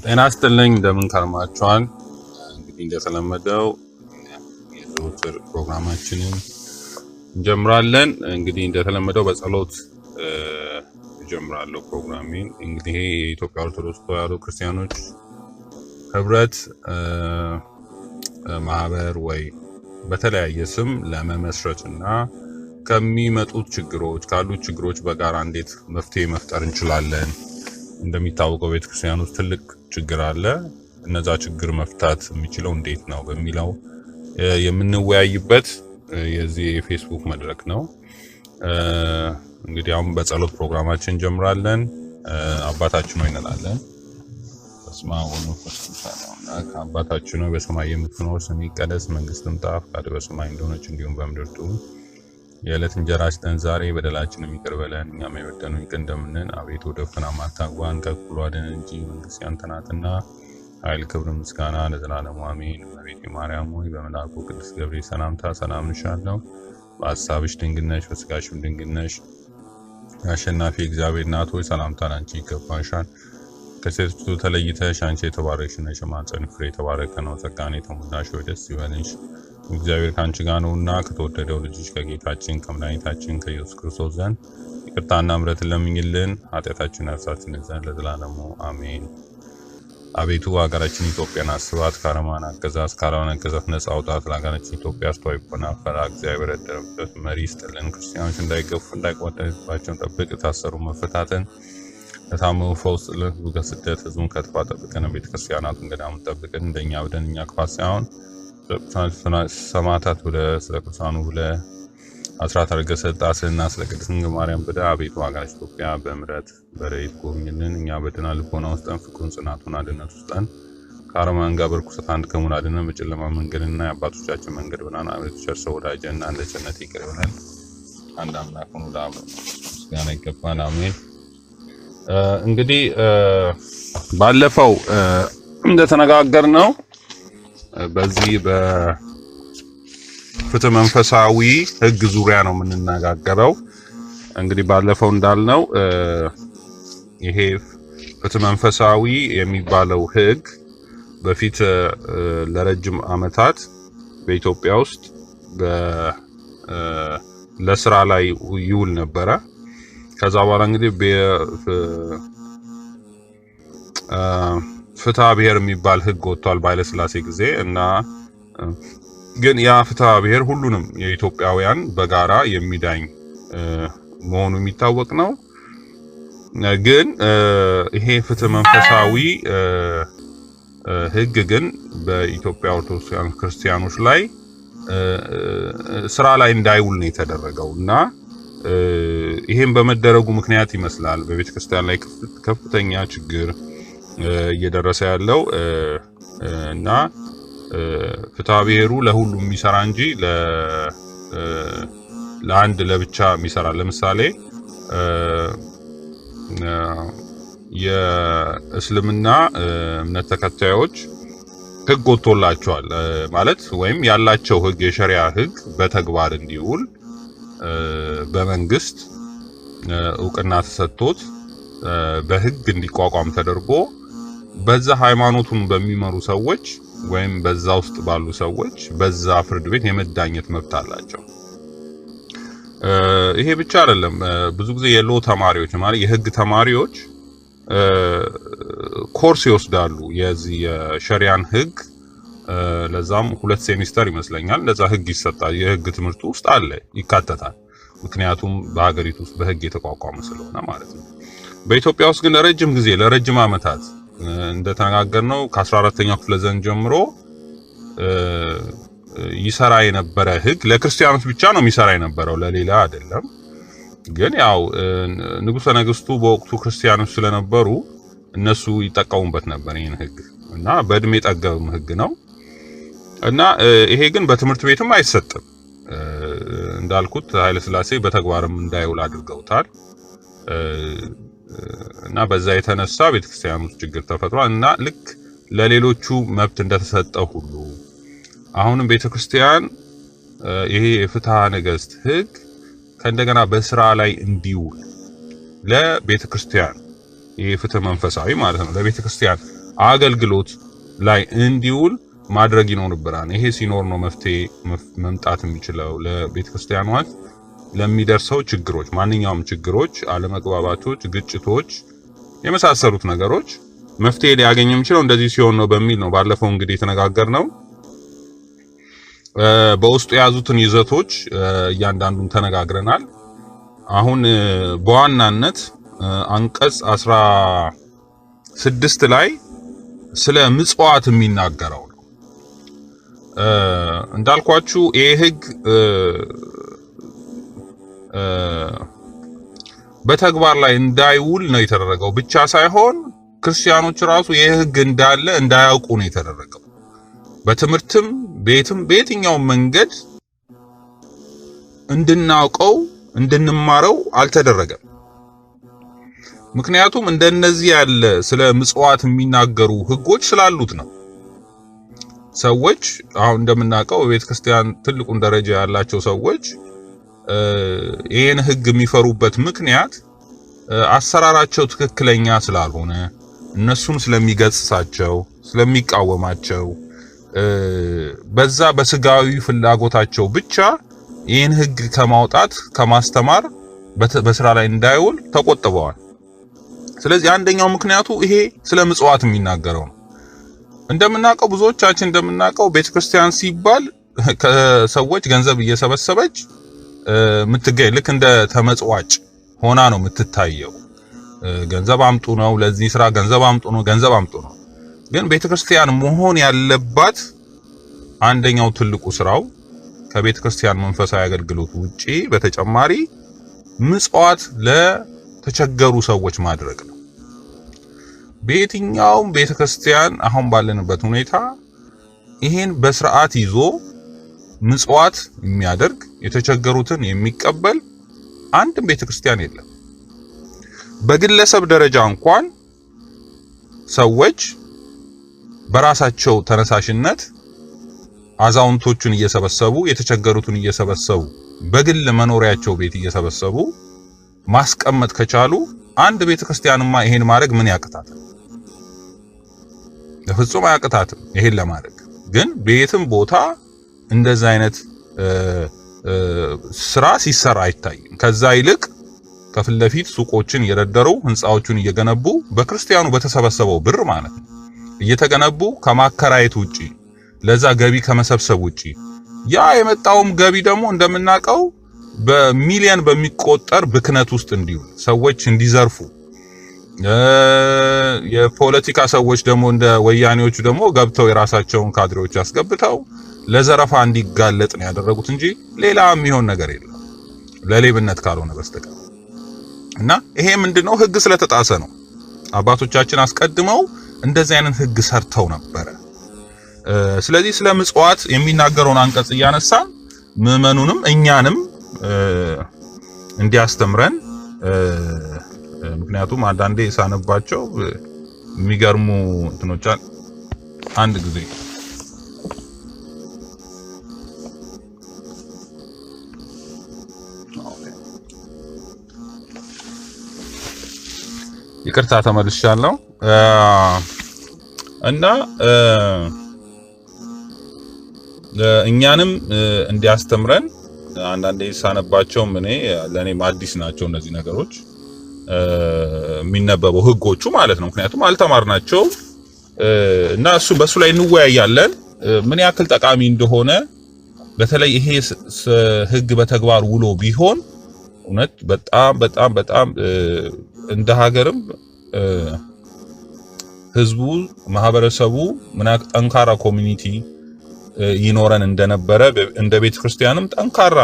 ጤና ይስጥልኝ እንደምን ከርማችኋል? እንግዲህ እንደተለመደው የዘወትር ፕሮግራማችንን እንጀምራለን። እንግዲህ እንደተለመደው በጸሎት እጀምራለሁ ፕሮግራሜን። እንግዲህ የኢትዮጵያ ኦርቶዶክስ ተዋሕዶ ክርስቲያኖች ህብረት ማህበር ወይ በተለያየ ስም ለመመስረትና ከሚመጡት ችግሮች ካሉት ችግሮች በጋራ እንዴት መፍትሄ መፍጠር እንችላለን። እንደሚታወቀው ቤተክርስቲያን ውስጥ ትልቅ ችግር አለ። እነዛ ችግር መፍታት የሚችለው እንዴት ነው በሚለው የምንወያይበት የዚህ የፌስቡክ መድረክ ነው። እንግዲህ አሁን በጸሎት ፕሮግራማችን እንጀምራለን። አባታችን ሆይ እንላለን። በስመ አብ ወወልድ ወመንፈስ ቅዱስ አባታችን ሆይ በሰማይ የምትኖር ስምህ ይቀደስ፣ መንግስትህ ትምጣ፣ ፈቃድህ በሰማይ እንደሆነች እንዲሁም በምድር ትሁን። የዕለት እንጀራችንን ስጠን ዛሬ፣ በደላችንን ይቅር በለን እኛም የበደሉንን ይቅር እንደምንል፣ አቤቱ ወደ ፈተና አታግባን ከክፉ አድነን እንጂ መንግስት ያንተ ናትና፣ ኃይል፣ ክብር፣ ምስጋና ለዘላለሙ አሜን። እመቤቴ ማርያም ሆይ በመልአኩ ቅዱስ ገብርኤል ሰላምታ ሰላም እልሻለሁ። በሐሳብሽ ድንግል ነሽ፣ በሥጋሽም ድንግል ነሽ። አሸናፊ እግዚአብሔር እናት ሆይ ሰላምታ ላንቺ ይገባሻል። ከሴቶች ሁሉ ተለይተሽ አንቺ የተባረክሽ ነሽ፣ የማኅፀንሽ ፍሬ የተባረከ ነው። ጸጋን የተሞላሽ ሆይ ደስ ይበልሽ፣ እግዚአብሔር ከአንቺ ጋር ነውና ከተወደደው ልጅሽ ከጌታችን ከመድኃኒታችን ከኢየሱስ ክርስቶስ ዘንድ ይቅርታና ምሕረትን ለምኝልን ኃጢአታችንን ያርሳልን ዘንድ ለዘላለሙ አሜን። አቤቱ ሀገራችን ኢትዮጵያን አስባት፣ ከአረማን አገዛዝ ነጻ አውጣት። ለሀገራችን ኢትዮጵያ አስተዋይ ልቦና ፈራ እግዚአብሔር ያደረበት መሪ ይስጥልን። ክርስቲያኖች እንዳይገፉ እንዳይቋጠሩባቸውን ጠብቅ። የታሰሩ መፈታትን፣ ለታመሙ ፈውስ፣ ለሕዝቡ ከስደት ሕዝቡን ከጥፋት ጠብቀን። ቤተክርስቲያናቱን ገዳሙን ጠብቅን። እንደኛ ብደን እኛ ክፋት ሳይሆን ሰማዕታት ብለህ ስለ ቅዱሳኑ ብለህ አስራት አድርገህ ሰጣስና ስለ ቅድስት ድንግል ማርያም ብለህ አቤቱ ሀገራችን ኢትዮጵያ በምሕረት በረድኤት ጎብኝልን። እኛ በድና ልቦና ውስጠን ፍቅሩን ጽናቱን አንድነት ውስጠን ከአረማውያን ጋር በርኩሰት አንድ ከመሆን አድነን። በጨለማ መንገድና የአባቶቻችን መንገድ ብርሃን አቤቱ ቸር ሰው ወዳጅና እንደ ቸርነትህ ይቅር በለን። አንድ አምላክ ሆኖ ለአብ ምስጋና ይገባል። አሜን። እንግዲህ ባለፈው እንደተነጋገርነው በዚህ በፍትህ መንፈሳዊ ሕግ ዙሪያ ነው የምንነጋገረው። እንግዲህ ባለፈው እንዳልነው ይሄ ፍትህ መንፈሳዊ የሚባለው ሕግ በፊት ለረጅም ዓመታት በኢትዮጵያ ውስጥ ለስራ ላይ ይውል ነበረ። ከዛ በኋላ እንግዲህ ፍትሐ ብሔር የሚባል ሕግ ወጥቷል በኃይለ ሥላሴ ጊዜ እና ግን ያ ፍትሐ ብሔር ሁሉንም የኢትዮጵያውያን በጋራ የሚዳኝ መሆኑ የሚታወቅ ነው። ግን ይሄ ፍትህ መንፈሳዊ ሕግ ግን በኢትዮጵያ ኦርቶዶክስ ክርስቲያኖች ላይ ስራ ላይ እንዳይውል ነው የተደረገው እና ይሄን በመደረጉ ምክንያት ይመስላል በቤተ ክርስቲያን ላይ ከፍተኛ ችግር እየደረሰ ያለው እና ፍትሐ ብሔሩ ለሁሉም የሚሰራ እንጂ ለአንድ ለብቻ የሚሰራ ለምሳሌ የእስልምና እምነት ተከታዮች ሕግ ወጥቶላቸዋል ማለት ወይም ያላቸው ሕግ የሸሪያ ሕግ በተግባር እንዲውል በመንግስት እውቅና ተሰጥቶት በሕግ እንዲቋቋም ተደርጎ በዛ ሃይማኖቱን በሚመሩ ሰዎች ወይም በዛ ውስጥ ባሉ ሰዎች በዛ ፍርድ ቤት የመዳኘት መብት አላቸው። ይሄ ብቻ አይደለም። ብዙ ጊዜ የሎ ተማሪዎች ማለት የሕግ ተማሪዎች ኮርስ ይወስዳሉ የዚህ የሸሪያን ሕግ ለዛም 2 ሴሚስተር ይመስለኛል ለዛ ሕግ ይሰጣል። የሕግ ትምህርቱ ውስጥ አለ ይካተታል። ምክንያቱም በሀገሪቱ ውስጥ በሕግ የተቋቋመ ስለሆነ ማለት ነው። በኢትዮጵያ ውስጥ ግን ለረጅም ዓመታት እንደተነጋገርነው ከ14ኛው ክፍለ ዘመን ጀምሮ ይሰራ የነበረ ሕግ ለክርስቲያኖች ብቻ ነው የሚሰራ የነበረው ለሌላ አይደለም። ግን ያው ንጉሠ ነገሥቱ በወቅቱ ክርስቲያኖች ስለነበሩ እነሱ ይጠቀሙበት ነበር ይህን ሕግ እና በእድሜ ጠገብም ሕግ ነው እና ይሄ ግን በትምህርት ቤትም አይሰጥም። እንዳልኩት ኃይለ ሥላሴ በተግባርም እንዳይውል አድርገውታል እና በዛ የተነሳ ቤተክርስቲያን ውስጥ ችግር ተፈጥሯል እና ልክ ለሌሎቹ መብት እንደተሰጠው ሁሉ አሁንም ቤተክርስቲያን ይሄ የፍትሐ ነገሥት ሕግ ከእንደገና በስራ ላይ እንዲውል ለቤተክርስቲያን ይሄ ፍትህ መንፈሳዊ ማለት ነው ለቤተክርስቲያን አገልግሎት ላይ እንዲውል ማድረግ ይኖርብናል። ይሄ ሲኖር ነው መፍትሄ መምጣት የሚችለው ለቤተክርስቲያኗት ለሚደርሰው ችግሮች፣ ማንኛውም ችግሮች፣ አለመግባባቶች፣ ግጭቶች የመሳሰሉት ነገሮች መፍትሄ ሊያገኝ የሚችለው እንደዚህ ሲሆን ነው በሚል ነው ባለፈው እንግዲህ የተነጋገርነው። በውስጡ የያዙትን ይዘቶች እያንዳንዱን ተነጋግረናል። አሁን በዋናነት አንቀጽ 16 ላይ ስለ ምጽዋት የሚናገረው ነው። እንዳልኳችሁ ይሄ ህግ በተግባር ላይ እንዳይውል ነው የተደረገው ብቻ ሳይሆን ክርስቲያኖች ራሱ ይሄ ህግ እንዳለ እንዳያውቁ ነው የተደረገው። በትምህርትም ቤትም በየትኛው መንገድ እንድናውቀው እንድንማረው አልተደረገም። ምክንያቱም እንደነዚህ ያለ ስለ ምጽዋት የሚናገሩ ህጎች ስላሉት ነው። ሰዎች አሁን እንደምናውቀው በቤተ ክርስቲያን ትልቁን ደረጃ ያላቸው ሰዎች ይሄን ህግ የሚፈሩበት ምክንያት አሰራራቸው ትክክለኛ ስላልሆነ እነሱን ስለሚገጽሳቸው ስለሚቃወማቸው በዛ በስጋዊ ፍላጎታቸው ብቻ ይህን ህግ ከማውጣት ከማስተማር በስራ ላይ እንዳይውል ተቆጥበዋል። ስለዚህ አንደኛው ምክንያቱ ይሄ ስለ ምጽዋት የሚናገረው ነው። እንደምናውቀው ብዙዎቻችን እንደምናውቀው ቤተክርስቲያን ሲባል ከሰዎች ገንዘብ እየሰበሰበች የምትገኝ ልክ እንደ ተመጽዋጭ ሆና ነው የምትታየው። ገንዘብ አምጡ ነው፣ ለዚህ ስራ ገንዘብ አምጡ ነው፣ ገንዘብ አምጡ ነው። ግን ቤተክርስቲያን መሆን ያለባት አንደኛው ትልቁ ስራው ከቤተክርስቲያን መንፈሳዊ አገልግሎት ውጪ በተጨማሪ ምጽዋት ለተቸገሩ ሰዎች ማድረግ ነው። በየትኛውም ቤተክርስቲያን አሁን ባለንበት ሁኔታ ይሄን በስርዓት ይዞ ምጽዋት የሚያደርግ የተቸገሩትን የሚቀበል አንድም ቤተክርስቲያን የለም። በግለሰብ ደረጃ እንኳን ሰዎች በራሳቸው ተነሳሽነት አዛውንቶቹን እየሰበሰቡ የተቸገሩትን እየሰበሰቡ በግል መኖሪያቸው ቤት እየሰበሰቡ ማስቀመጥ ከቻሉ አንድ ቤተክርስቲያንማ ይሄን ማድረግ ምን ያቅታታል? ለፍጹም አያቅታትም ይሄን ለማድረግ። ግን ቤትም ቦታ እንደዛ አይነት ስራ ሲሰራ አይታይም። ከዛ ይልቅ ከፊት ለፊት ሱቆችን እየደረደሩ ህንጻዎቹን እየገነቡ በክርስቲያኑ በተሰበሰበው ብር ማለት ነው እየተገነቡ ከማከራየት ውጪ ለዛ ገቢ ከመሰብሰብ ውጪ ያ የመጣውም ገቢ ደግሞ እንደምናውቀው በሚሊዮን በሚቆጠር ብክነት ውስጥ እንዲውል ሰዎች እንዲዘርፉ የፖለቲካ ሰዎች ደግሞ እንደ ወያኔዎቹ ደግሞ ገብተው የራሳቸውን ካድሬዎች ያስገብተው ለዘረፋ እንዲጋለጥ ነው ያደረጉት እንጂ ሌላ የሚሆን ነገር የለም ለሌብነት ካልሆነ በስተቀር። እና ይሄ ምንድነው ህግ ስለተጣሰ ነው። አባቶቻችን አስቀድመው እንደዚህ አይነት ህግ ሰርተው ነበረ። ስለዚህ ስለ ምጽዋት የሚናገረውን አንቀጽ እያነሳን ምዕመኑንም እኛንም እንዲያስተምረን ምክንያቱም አንዳንዴ ሳነባቸው የሚገርሙ እንትኖች አንድ ጊዜ ይቅርታ ተመልሻለሁ እና እኛንም እንዲያስተምረን አንዳንዴ ሳነባቸው ለኔም አዲስ ናቸው እነዚህ ነገሮች የሚነበበው ህጎቹ ማለት ነው። ምክንያቱም አልተማርናቸው እና በሱ ላይ እንወያያለን ምን ያክል ጠቃሚ እንደሆነ። በተለይ ይሄ ህግ በተግባር ውሎ ቢሆን እውነት በጣም በጣም በጣም እንደ ሀገርም ህዝቡ ማህበረሰቡ ምን ያክል ጠንካራ ኮሚኒቲ ይኖረን እንደነበረ እንደ ቤተክርስቲያንም ጠንካራ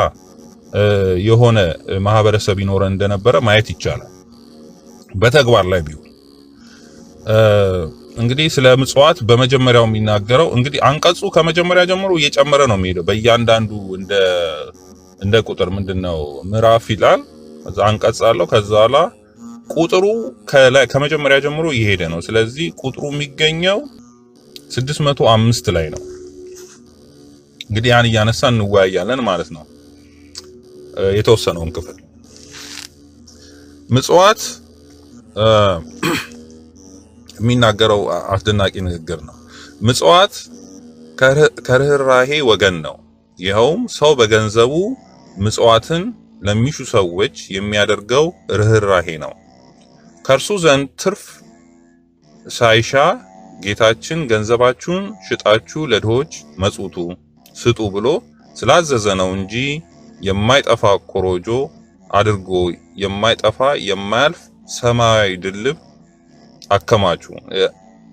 የሆነ ማህበረሰብ ይኖረን እንደነበረ ማየት ይቻላል በተግባር ላይ ቢሆን። እንግዲህ ስለ ምጽዋት በመጀመሪያው የሚናገረው እንግዲህ አንቀጹ ከመጀመሪያ ጀምሮ እየጨመረ ነው የሚሄደው በእያንዳንዱ እንደ ቁጥር ምንድነው ምዕራፍ ይላል ከዛ አንቀጽ አለው ከዛ በኋላ ቁጥሩ ከመጀመሪያ ጀምሮ እየሄደ ነው። ስለዚህ ቁጥሩ የሚገኘው 605 ላይ ነው። እንግዲህ ያን እያነሳን እንወያያለን ማለት ነው የተወሰነውን ክፍል። ምጽዋት የሚናገረው አስደናቂ ንግግር ነው። ምጽዋት ከርህራሄ ወገን ነው። ይኸውም ሰው በገንዘቡ ምጽዋትን ለሚሹ ሰዎች የሚያደርገው ርህራሄ ነው። ከእርሱ ዘንድ ትርፍ ሳይሻ ጌታችን ገንዘባችሁን ሽጣችሁ ለድሆች መጽውቱ ስጡ ብሎ ስላዘዘ ነው እንጂ የማይጠፋ ኮሮጆ አድርጎ የማይጠፋ የማያልፍ ሰማያዊ ድልብ አከማቹ።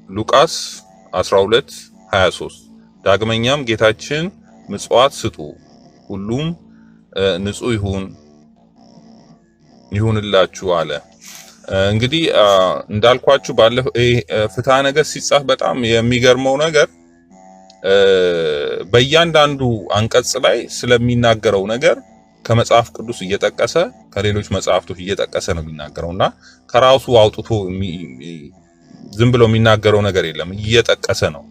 ሉቃስ 12:23። ዳግመኛም ጌታችን ምጽዋት ስጡ ሁሉም ንጹህ ይሁንላችሁ አለ። እንግዲህ እንዳልኳችሁ ባለፈው ፍትሐ ነገሥት ሲጻፍ በጣም የሚገርመው ነገር በእያንዳንዱ አንቀጽ ላይ ስለሚናገረው ነገር ከመጽሐፍ ቅዱስ እየጠቀሰ ከሌሎች መጽሐፍቶች እየጠቀሰ ነው የሚናገረውና ከራሱ አውጥቶ ዝም ብሎ የሚናገረው ነገር የለም፣ እየጠቀሰ ነው።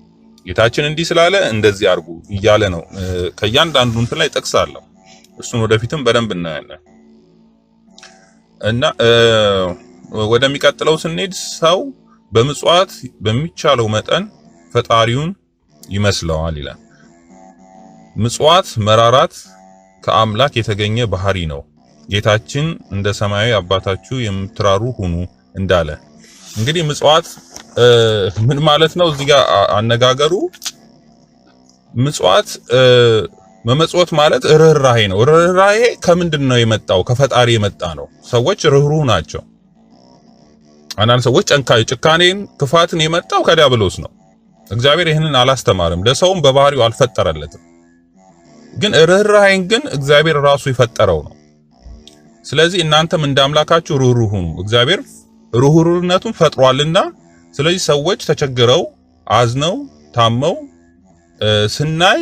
ጌታችን እንዲህ ስላለ እንደዚህ አድርጉ እያለ ነው። ከእያንዳንዱ እንትን ላይ ጥቅስ አለው። እሱን ወደፊትም በደንብ እናያለን። እና ወደሚቀጥለው ስንሄድ ሰው በምጽዋት በሚቻለው መጠን ፈጣሪውን ይመስለዋል ይላል። ምጽዋት መራራት ከአምላክ የተገኘ ባህሪ ነው። ጌታችን እንደ ሰማያዊ አባታችሁ የምትራሩ ሁኑ እንዳለ። እንግዲህ ምጽዋት ምን ማለት ነው? እዚህ ጋር አነጋገሩ ምጽዋት መመጽወት ማለት ርህራሄ ነው። ርህራሄ ከምንድን ነው የመጣው? ከፈጣሪ የመጣ ነው። ሰዎች ርህሩህ ናቸው። አንዳንድ ሰዎች ጭካኔን፣ ክፋትን የመጣው ከዲያብሎስ ነው። እግዚአብሔር ይህንን አላስተማርም፣ ለሰውም በባህሪው አልፈጠረለትም። ግን ርህራሄን ግን እግዚአብሔር ራሱ የፈጠረው ነው። ስለዚህ እናንተም እንደ አምላካችሁ ርህሩህ ሁኑ። እግዚአብሔር ርህሩህነቱን ፈጥሯልና፣ ስለዚህ ሰዎች ተቸግረው አዝነው ታመው ስናይ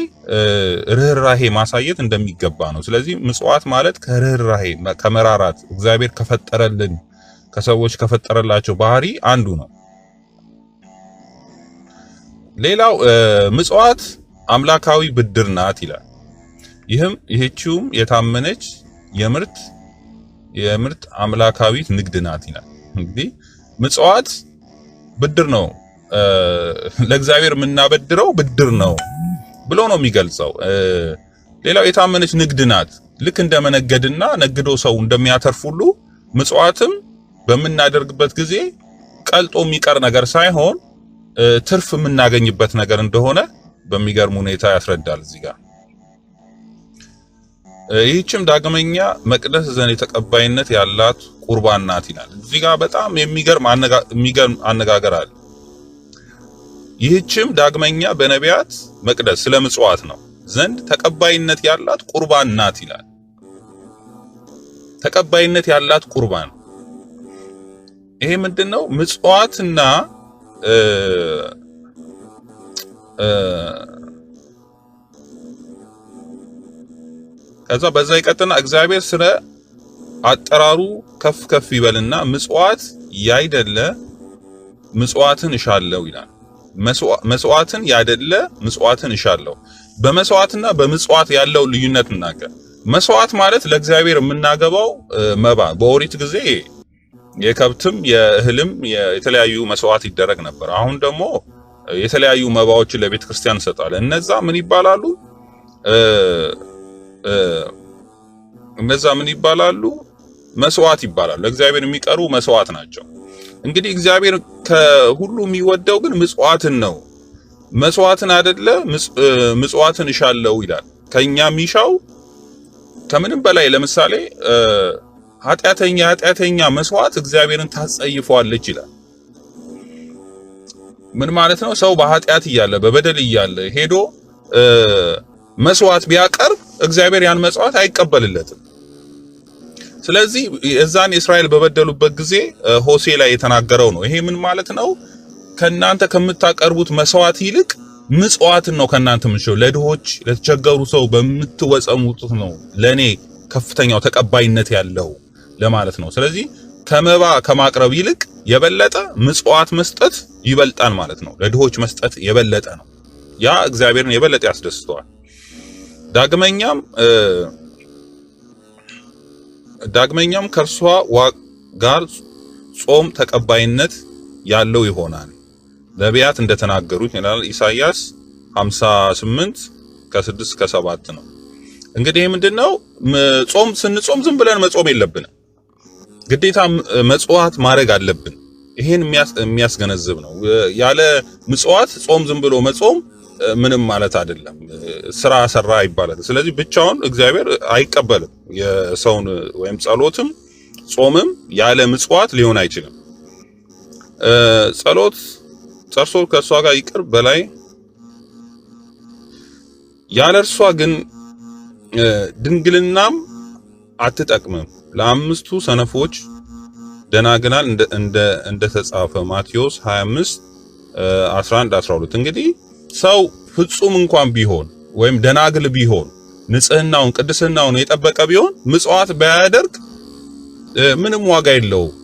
ርህራሄ ማሳየት እንደሚገባ ነው። ስለዚህ ምጽዋት ማለት ከርህራሄ ከመራራት እግዚአብሔር ከፈጠረልን ከሰዎች ከፈጠረላቸው ባህሪ አንዱ ነው። ሌላው ምጽዋት አምላካዊ ብድር ናት ይላል። ይህችውም የታመነች የምርት አምላካዊት ንግድ ናት ይላል። እንግዲህ ምጽዋት ብድር ነው፣ ለእግዚአብሔር የምናበድረው ብድር ነው ብሎ ነው የሚገልጸው። ሌላው የታመነች ንግድ ናት። ልክ እንደመነገድና ነግዶ ሰው እንደሚያተርፍ ሁሉ ምጽዋትም በምናደርግበት ጊዜ ቀልጦ የሚቀር ነገር ሳይሆን ትርፍ የምናገኝበት ነገር እንደሆነ በሚገርም ሁኔታ ያስረዳል እዚህ ጋር። ይህችም ዳግመኛ መቅደስ ዘንድ የተቀባይነት ያላት ቁርባን ናት ይላል። እዚህ ጋር በጣም የሚገርም አነጋገር አለ። ይህችም ዳግመኛ በነቢያት መቅደስ ስለ ምጽዋት ነው ዘንድ ተቀባይነት ያላት ቁርባን ናት ይላል። ተቀባይነት ያላት ቁርባን ይሄ ምንድነው? ምጽዋትና ከዛ በዛ ይቀጥና እግዚአብሔር ስለ አጠራሩ ከፍ ከፍ ይበልና ምጽዋት ያይደለ ምጽዋትን እሻለው ይላል። መስዋዕትን ያይደለ ምጽዋትን እሻለው። በመስዋዕትና በምጽዋት ያለው ልዩነት እናገር። መስዋዕት ማለት ለእግዚአብሔር የምናገባው መባ። በኦሪት ጊዜ የከብትም የእህልም የተለያዩ መስዋዕት ይደረግ ነበር። አሁን ደግሞ የተለያዩ መባዎችን ለቤተ ክርስቲያን እንሰጣለን። እነዛ ምን ይባላሉ? መስዋዕት ይባላሉ። ለእግዚአብሔር የሚቀርቡ መስዋዕት ናቸው። እንግዲህ እግዚአብሔር ከሁሉ የሚወደው ግን ምጽዋትን ነው። መስዋዕትን አይደለ ምጽዋትን እሻለው ይላል። ከኛ የሚሻው ከምንም በላይ ለምሳሌ ኃጢአተኛ መስዋዕት እግዚአብሔርን ታጸይፈዋለች ይላል። ምን ማለት ነው? ሰው በኃጢአት እያለ በበደል እያለ ሄዶ መስዋዕት ቢያቀርብ እግዚአብሔር ያን መስዋዕት አይቀበልለትም። ስለዚህ እዛን እስራኤል በበደሉበት ጊዜ ሆሴ ላይ የተናገረው ነው። ይሄ ምን ማለት ነው? ከናንተ ከምታቀርቡት መስዋዕት ይልቅ ምጽዋትን ነው ከናንተ ምንሽው ለድሆች ለተቸገሩ ሰው በምትወጸሙት ነው ለኔ ከፍተኛው ተቀባይነት ያለው ለማለት ነው። ስለዚህ ከመባ ከማቅረብ ይልቅ የበለጠ ምጽዋት መስጠት ይበልጣል ማለት ነው። ለድሆች መስጠት የበለጠ ነው። ያ እግዚአብሔርን የበለጠ ያስደስተዋል። ዳግመኛም ከእርሷ ጋር ጾም ተቀባይነት ያለው ይሆናል። ነቢያት እንደተናገሩት ይላል ኢሳይያስ 58 ከ6 እስከ 7 ነው። እንግዲህ ምንድነው ጾም ስንጾም ዝም ብለን መጾም የለብንም። ግዴታ መጽዋት ማድረግ አለብን። ይሄን የሚያስገነዝብ ነው። ያለ ምጽዋት ጾም ዝም ብሎ መጾም ምንም ማለት አይደለም። ስራ ሰራ ይባላል። ስለዚህ ብቻውን እግዚአብሔር አይቀበልም። የሰውን ወይም ጸሎትም ጾምም ያለ ምጽዋት ሊሆን አይችልም። ጸሎት ጸርሶ ከሷ ጋር ይቅር በላይ ያለ እርሷ ግን ድንግልናም አትጠቅምም። ለአምስቱ ሰነፎች ደናግናል እንደተጻፈ ማቴዎስ 25 11 12። እንግዲህ ሰው ፍጹም እንኳን ቢሆን ወይም ደናግል ቢሆን ንጽህናውን ቅድስናውን የጠበቀ ቢሆን ምጽዋት ባያደርግ ምንም ዋጋ የለውም።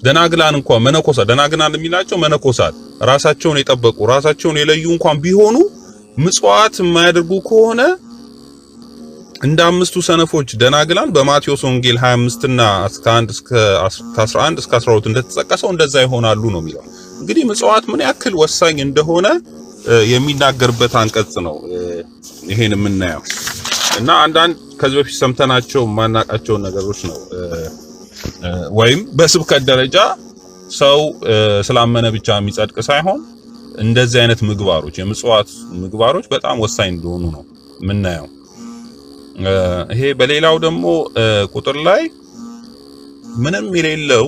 ደናግላን እንኳን መነኮሳት ደናግናል የሚላቸው መነኮሳት ራሳቸውን የጠበቁ ራሳቸውን የለዩ እንኳን ቢሆኑ ምጽዋት የማያደርጉ ከሆነ እንደ አምስቱ ሰነፎች ደናግላን በማቴዎስ ወንጌል 25 እና እስከ 1 እስከ 11 እስከ 12 እንደተጠቀሰው እንደዛ ይሆናሉ ነው የሚለው። እንግዲህ ምጽዋት ምን ያክል ወሳኝ እንደሆነ የሚናገርበት አንቀጽ ነው ይሄን የምናየው። እና አንዳንድ ከዚህ በፊት ሰምተናቸው ማናቃቸው ነገሮች ነው ወይም በስብከት ደረጃ ሰው ስላመነ ብቻ የሚጸድቅ ሳይሆን እንደዚህ አይነት ምግባሮች የምጽዋት ምግባሮች በጣም ወሳኝ እንደሆኑ ነው የምናየው። ይሄ በሌላው ደግሞ ቁጥር ላይ ምንም የሌለው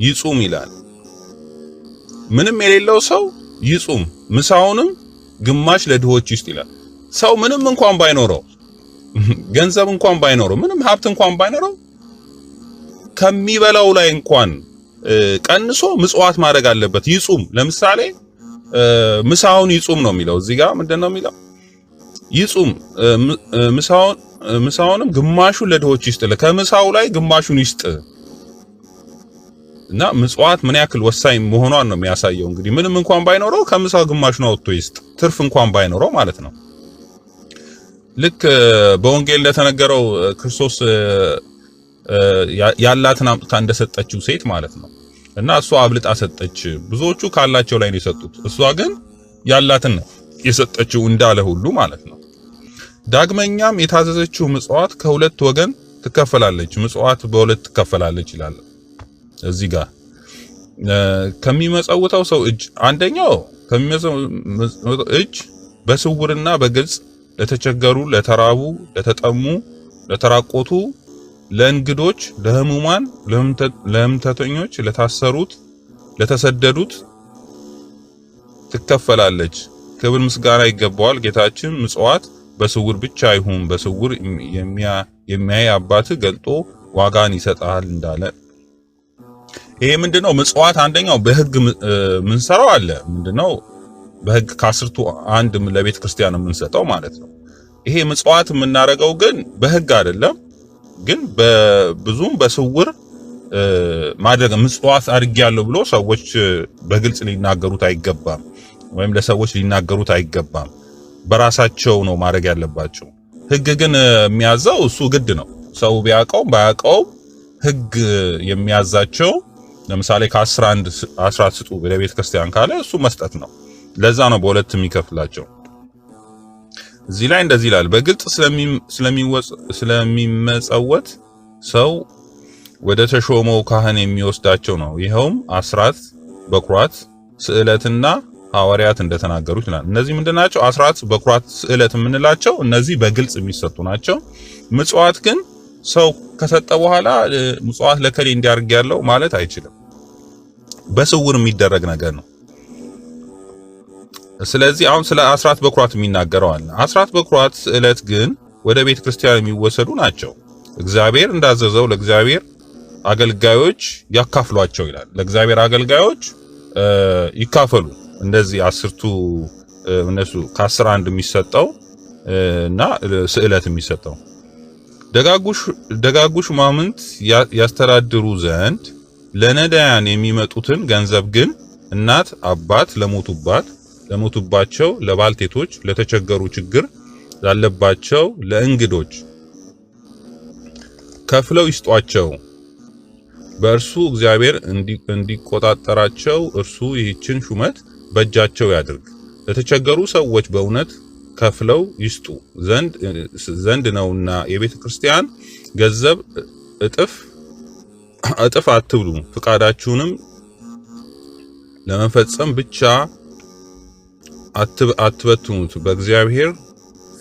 ይጹም ይላል። ምንም የሌለው ሰው ይጹም ምሳውንም ግማሽ ለድሆች ይስጥ ይላል። ሰው ምንም እንኳን ባይኖረው ገንዘብ እንኳን ባይኖረው ምንም ሀብት እንኳን ባይኖረው ከሚበላው ላይ እንኳን ቀንሶ ምጽዋት ማድረግ አለበት። ይጹም። ለምሳሌ ምሳውን ይጹም ነው የሚለው እዚህ ጋር ምንድነው የሚለው? ይጹም ምሳውንም ግማሹን ለድሆች ይስጥ፣ ከምሳው ላይ ግማሹን ይስጥ። እና ምጽዋት ምን ያክል ወሳኝ መሆኗን ነው የሚያሳየው። እንግዲህ ምንም እንኳን ባይኖረው ከምሳው ግማሹን አውጥቶ ይስጥ፣ ትርፍ እንኳን ባይኖረው ማለት ነው። ልክ በወንጌል እንደተነገረው ክርስቶስ ያላትን አምጥታ እንደሰጠችው ሴት ማለት ነው። እና እሷ አብልጣ ሰጠች። ብዙዎቹ ካላቸው ላይ ነው የሰጡት፣ እሷ ግን ያላትን ነው የሰጠችው እንዳለ ሁሉ ማለት ነው። ዳግመኛም የታዘዘችው ምጽዋት ከሁለት ወገን ትከፈላለች። ምጽዋት በሁለት ትከፈላለች ይላል እዚህ ጋር። ከሚመጸውተው ሰው እጅ አንደኛው ከሚመጸውተው እጅ በስውርና በግልጽ ለተቸገሩ፣ ለተራቡ፣ ለተጠሙ፣ ለተራቆቱ፣ ለእንግዶች፣ ለሕሙማን፣ ለሕመምተኞች፣ ለታሰሩት፣ ለተሰደዱት ትከፈላለች። ክብር ምስጋና ይገባዋል። ጌታችን ምጽዋት በስውር ብቻ ይሁን፣ በስውር የሚያይ አባት ገልጦ ዋጋን ይሰጣል እንዳለ። ይሄ ምንድነው? ምጽዋት አንደኛው በሕግ ምንሰራው አለ። ምንድነው? በሕግ ከአስርቱ አንድ ለቤተ ክርስቲያን የምንሰጠው ማለት ነው። ይሄ ምጽዋት የምናረገው ግን በሕግ አይደለም፣ ግን በብዙም በስውር ማድረግ ምጽዋት አድርጌያለሁ ብሎ ሰዎች በግልጽ ሊናገሩት አይገባም፣ ወይም ለሰዎች ሊናገሩት አይገባም። በራሳቸው ነው ማድረግ ያለባቸው። ሕግ ግን የሚያዘው እሱ ግድ ነው። ሰው ቢያውቀውም ባያውቀውም ሕግ የሚያዛቸው ለምሳሌ ከ11 10 ስጡ ለቤተ ክርስቲያን ካለ እሱ መስጠት ነው። ለዛ ነው በሁለት የሚከፍላቸው። እዚህ ላይ እንደዚህ ይላል፣ በግልጽ ስለሚመጸወት ሰው ወደ ተሾመው ካህን የሚወስዳቸው ነው። ይኸውም አስራት፣ በኩራት፣ ስዕለትና ሐዋርያት እንደተናገሩት ይላል። እነዚህ ምንድናቸው? አስራት፣ በኩራት፣ ስዕለት የምንላቸው እነዚህ በግልጽ የሚሰጡ ናቸው። ምጽዋት ግን ሰው ከሰጠ በኋላ ምጽዋት ለከሌ እንዲያርግ ያለው ማለት አይችልም። በስውር የሚደረግ ነገር ነው። ስለዚህ አሁን ስለ አስራት በኩራት የሚናገረው አለ። አስራት በኩራት ስዕለት ግን ወደ ቤተ ክርስቲያን የሚወሰዱ ናቸው። እግዚአብሔር እንዳዘዘው ለእግዚአብሔር አገልጋዮች ያካፍሏቸው ይላል። ለእግዚአብሔር አገልጋዮች ይካፈሉ። እንደዚህ አስርቱ እነሱ ከ11 የሚሰጠው እና ስዕለት የሚሰጠው ደጋጉ ሹማምንት ያስተዳድሩ ዘንድ ለነዳያን የሚመጡትን ገንዘብ ግን እናት አባት ለሞቱባቸው፣ ለባልቴቶች፣ ለተቸገሩ፣ ችግር ላለባቸው፣ ለእንግዶች ከፍለው ይስጧቸው። በእርሱ እግዚአብሔር እንዲቆጣጠራቸው እርሱ ይህችን ሹመት በእጃቸው ያድርግ። ለተቸገሩ ሰዎች በእውነት ከፍለው ይስጡ ዘንድ ነውና የቤተ ክርስቲያን ገንዘብ እጥፍ አትብሉ። ፍቃዳችሁንም ለመፈጸም ብቻ አትበትኑት። በእግዚአብሔር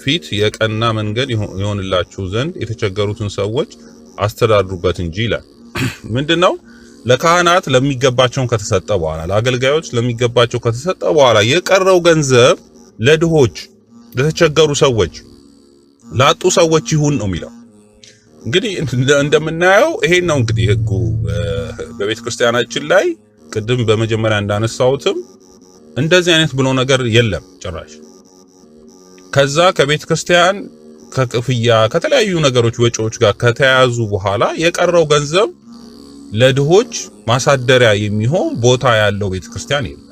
ፊት የቀና መንገድ ይሆንላችሁ ዘንድ የተቸገሩትን ሰዎች አስተዳድሩበት እንጂ ይላል። ምንድነው? ለካህናት ለሚገባቸው ከተሰጠ በኋላ ለአገልጋዮች ለሚገባቸው ከተሰጠ በኋላ የቀረው ገንዘብ ለድሆች፣ ለተቸገሩ ሰዎች፣ ላጡ ሰዎች ይሁን ነው የሚለው። እንግዲህ እንደምናየው ይሄን ነው እንግዲህ ህጉ በቤተ ክርስቲያናችን ላይ ቅድም በመጀመሪያ እንዳነሳሁትም እንደዚህ አይነት ብሎ ነገር የለም ጭራሽ። ከዛ ከቤተ ክርስቲያን ከክፍያ ከተለያዩ ነገሮች ወጪዎች ጋር ከተያዙ በኋላ የቀረው ገንዘብ ለድሆች ማሳደሪያ የሚሆን ቦታ ያለው ቤተ ክርስቲያን የለም።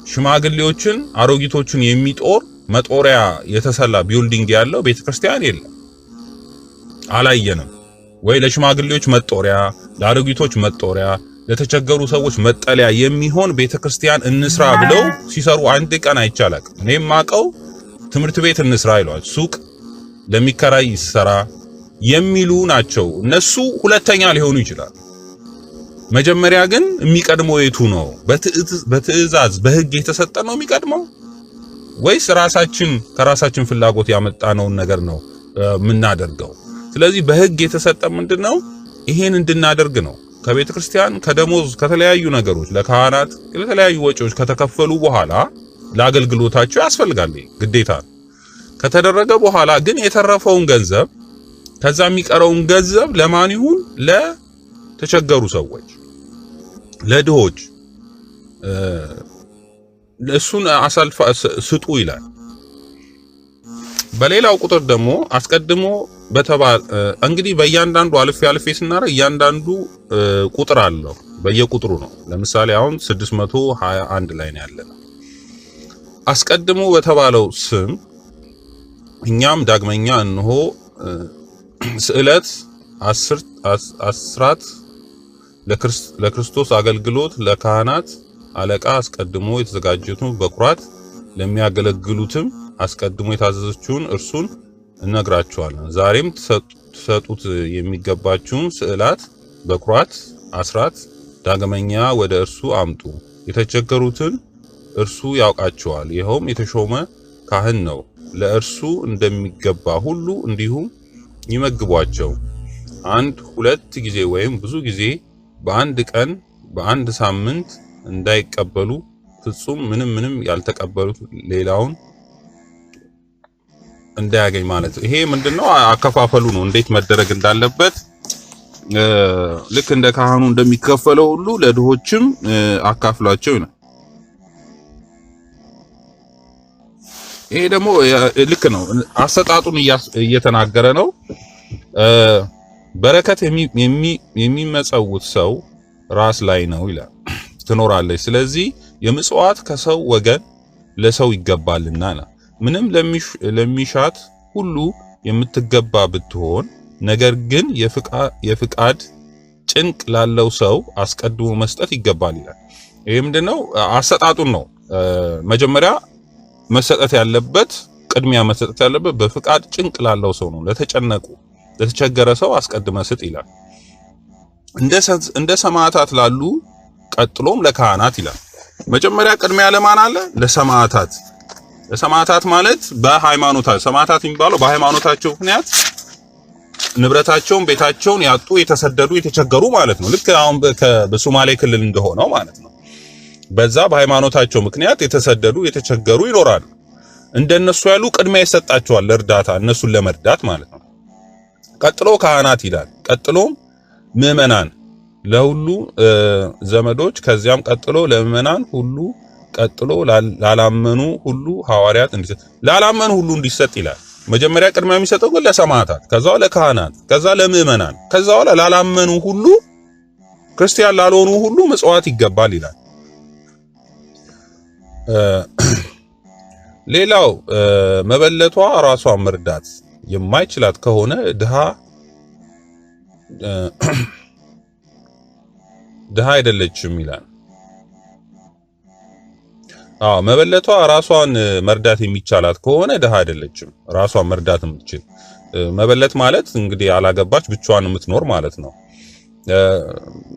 ሽማግሌዎችን አሮጊቶችን የሚጦር መጦሪያ የተሰላ ቢልዲንግ ያለው ቤተ ክርስቲያን የለም፣ አላየንም። ወይ ለሽማግሌዎች መጦሪያ፣ ለአሮጊቶች መጦሪያ፣ ለተቸገሩ ሰዎች መጠለያ የሚሆን ቤተ ክርስቲያን እንስራ ብለው ሲሰሩ አንድ ቀን አይቻላል። እኔም ማቀው ትምህርት ቤት እንስራ ይሏል፣ ሱቅ ለሚከራይ ይሰራ የሚሉ ናቸው። እነሱ ሁለተኛ ሊሆኑ ይችላል። መጀመሪያ ግን የሚቀድመው የቱ ነው? በትዕዛዝ በህግ የተሰጠ ነው የሚቀድመው ወይስ ከራሳችን ፍላጎት ያመጣነውን ነገር ነው የምናደርገው? ስለዚህ በህግ የተሰጠ ምንድነው? ይሄን እንድናደርግ ነው። ከቤተ ክርስቲያን ከደሞዝ ከተለያዩ ነገሮች ለካህናት ለተለያዩ ወጪዎች ከተከፈሉ በኋላ ለአገልግሎታቸው ያስፈልጋል፣ ግዴታ ከተደረገ በኋላ ግን የተረፈውን ገንዘብ ከዛ የሚቀረውን ገንዘብ ለማን ይሁን? ለተቸገሩ ሰዎች፣ ለድሆች እሱን አሳልፋ ስጡ ይላል። በሌላው ቁጥር ደግሞ አስቀድሞ እንግዲህ በእያንዳንዱ አልፌ ስናረግ እያንዳንዱ ቁጥር አለው፣ በየቁጥሩ ነው። ለምሳሌ አሁን 621 ላይ ነው ያለነው። አስቀድሞ በተባለው ስም እኛም ዳግመኛ እንሆ ስዕለት አስራት ለክርስቶስ አገልግሎት ለካህናት አለቃ አስቀድሞ የተዘጋጁትን በኩራት ለሚያገለግሉትም አስቀድሞ የታዘዘችውን እርሱን እነግራችኋለን። ዛሬም ተሰጡት የሚገባችውን ስዕላት በኩራት አስራት ዳግመኛ ወደ እርሱ አምጡ። የተቸገሩትን እርሱ ያውቃቸዋል፣ ይኸውም የተሾመ ካህን ነው። ለእርሱ እንደሚገባ ሁሉ እንዲሁም ይመግቧቸው። አንድ ሁለት ጊዜ ወይም ብዙ ጊዜ በአንድ ቀን በአንድ ሳምንት እንዳይቀበሉ ፍጹም ምንም ያልተቀበሉት ሌላውን እንዳያገኝ ማለት ነው። ይሄ ምንድነው? አከፋፈሉ ነው፣ እንዴት መደረግ እንዳለበት ልክ እንደ ካህኑ እንደሚከፈለው ሁሉ ለድሆችም አካፍሏቸው ነው። ይሄ ደግሞ ልክ ነው፣ አሰጣጡን እየተናገረ ነው። በረከት የሚመጸውት ሰው ራስ ላይ ነው ይላል ትኖራለች። ስለዚህ የምጽዋት ከሰው ወገን ለሰው ይገባልና ምንም ለሚሻት ሁሉ የምትገባ ብትሆን፣ ነገር ግን የፍቃድ ጭንቅ ላለው ሰው አስቀድሞ መስጠት ይገባል ይላል። ይሄ ምንድነው? አሰጣጡን ነው። መጀመሪያ መሰጠት ያለበት ቅድሚያ መሰጠት ያለበት በፍቃድ ጭንቅ ላለው ሰው ነው። ለተቸገረ ሰው አስቀድመ ስጥ ይላል። እንደ ሰማዕታት ላሉ ቀጥሎም ለካህናት ይላል። መጀመሪያ ቅድሚያ ለማን አለ? ለሰማዕታት። ለሰማዕታት ማለት በሃይማኖታቸው ሰማዕታት የሚባለው በሃይማኖታቸው ምክንያት ንብረታቸውን ቤታቸውን ያጡ የተሰደዱ የተቸገሩ ማለት ነው። ልክ አሁን በሶማሌ ክልል እንደሆነው ማለት ነው። በዛ በሃይማኖታቸው ምክንያት የተሰደዱ የተቸገሩ ይኖራሉ። እንደነሱ ያሉ ቅድሚያ ይሰጣቸዋል ለእርዳታ፣ እነሱን ለመርዳት ማለት ነው። ቀጥሎ ካህናት ይላል። ቀጥሎም ምዕመናን ለሁሉ ዘመዶች፣ ከዚያም ቀጥሎ ለምዕመናን ሁሉ፣ ቀጥሎ ላላመኑ ሁሉ ሐዋርያት እንዲሰጥ ላላመኑ ሁሉ እንዲሰጥ ይላል። መጀመሪያ ቅድሚያ የሚሰጠው ግን ለሰማዕታት፣ ከዛው ለካህናት፣ ከዛ ለምዕመናን፣ ከዛው ላላመኑ ሁሉ ክርስቲያን ላልሆኑ ሁሉ ምጽዋት ይገባል ይላል። ሌላው መበለቷ ራሷን መርዳት የማይችላት ከሆነ ድሃ አይደለችም ይላል። መበለቷ ራሷን መርዳት የሚቻላት ከሆነ ድሃ አይደለችም። ራሷን መርዳት የምትችል መበለት ማለት እንግዲህ አላገባች ብቻዋን የምትኖር ማለት ነው።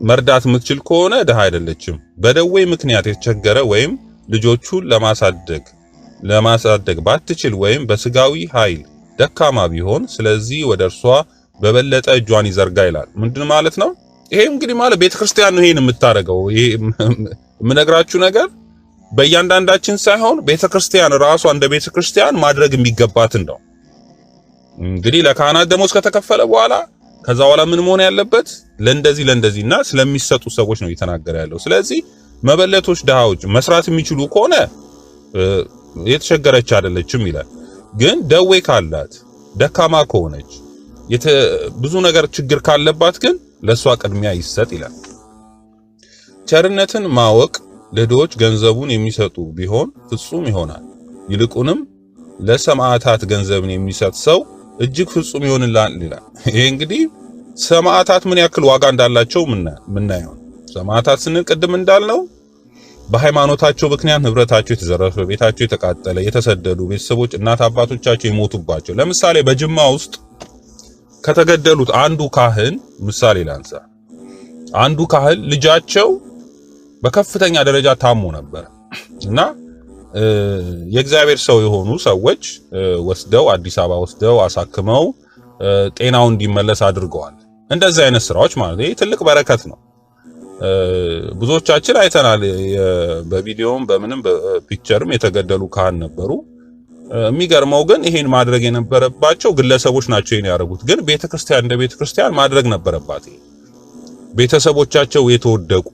መርዳት የምትችል ከሆነ ድሃ አይደለችም። በደዌ ምክንያት የተቸገረ ወይም ልጆቹን ለማሳደግ ባትችል ወይም በስጋዊ ኃይል ደካማ ቢሆን ስለዚህ ወደ እርሷ በበለጠ እጇን ይዘርጋ ይላል። ምንድን ማለት ነው? ይሄ እንግዲህ ማለት ቤተክርስቲያን ነው ይሄን የምታደርገው። ይሄ የምነግራችሁ ነገር በእያንዳንዳችን ሳይሆን ቤተክርስቲያን ራሷ እንደ ቤተክርስቲያን ማድረግ የሚገባትን ነው። እንግዲህ ለካህናት ደሞዝ ከተከፈለ በኋላ ከዛ በኋላ ምን መሆን ያለበት ለእንደዚህና ስለሚሰጡ ሰዎች ነው እየተናገረ ያለው። ስለዚህ መበለቶች ድሃዎች መስራት የሚችሉ ከሆነ የተቸገረች አይደለችም ይላል። ግን ደዌ ካላት ደካማ ከሆነች ብዙ ነገር ችግር ካለባት ግን ለሷ ቅድሚያ ይሰጥ ይላል። ቸርነትን ማወቅ ለድሆች ገንዘቡን የሚሰጡ ቢሆን ፍጹም ይሆናል። ይልቁንም ለሰማዕታት ገንዘብን የሚሰጥ ሰው እጅግ ፍጹም ይሆንላል ይላል። ይሄ እንግዲህ ሰማዕታት ምን ያክል ዋጋ እንዳላቸው ምናየው። ሰማዕታት ስንል ቅድም እንዳልነው በሃይማኖታቸው ምክንያት ንብረታቸው የተዘረፈ፣ ቤታቸው የተቃጠለ፣ የተሰደዱ ቤተሰቦች እናት አባቶቻቸው የሞቱባቸው። ለምሳሌ በጅማ ውስጥ ከተገደሉት አንዱ ካህን ምሳሌ ላንሳ። አንዱ ካህን ልጃቸው በከፍተኛ ደረጃ ታሞ ነበር እና የእግዚአብሔር ሰው የሆኑ ሰዎች ወስደው አዲስ አበባ ወስደው አሳክመው ጤናው እንዲመለስ አድርገዋል። እንደዚህ አይነት ስራዎች ማለት ነው። ይሄ ትልቅ በረከት ነው። ብዙዎቻችን አይተናል። በቪዲዮም በምንም በፒክቸርም የተገደሉ ካህን ነበሩ። የሚገርመው ግን ይሄን ማድረግ የነበረባቸው ግለሰቦች ናቸው ይሄን ያደረጉት። ግን ቤተክርስቲያን እንደ ቤተክርስቲያን ማድረግ ነበረባት። ቤተሰቦቻቸው የተወደቁ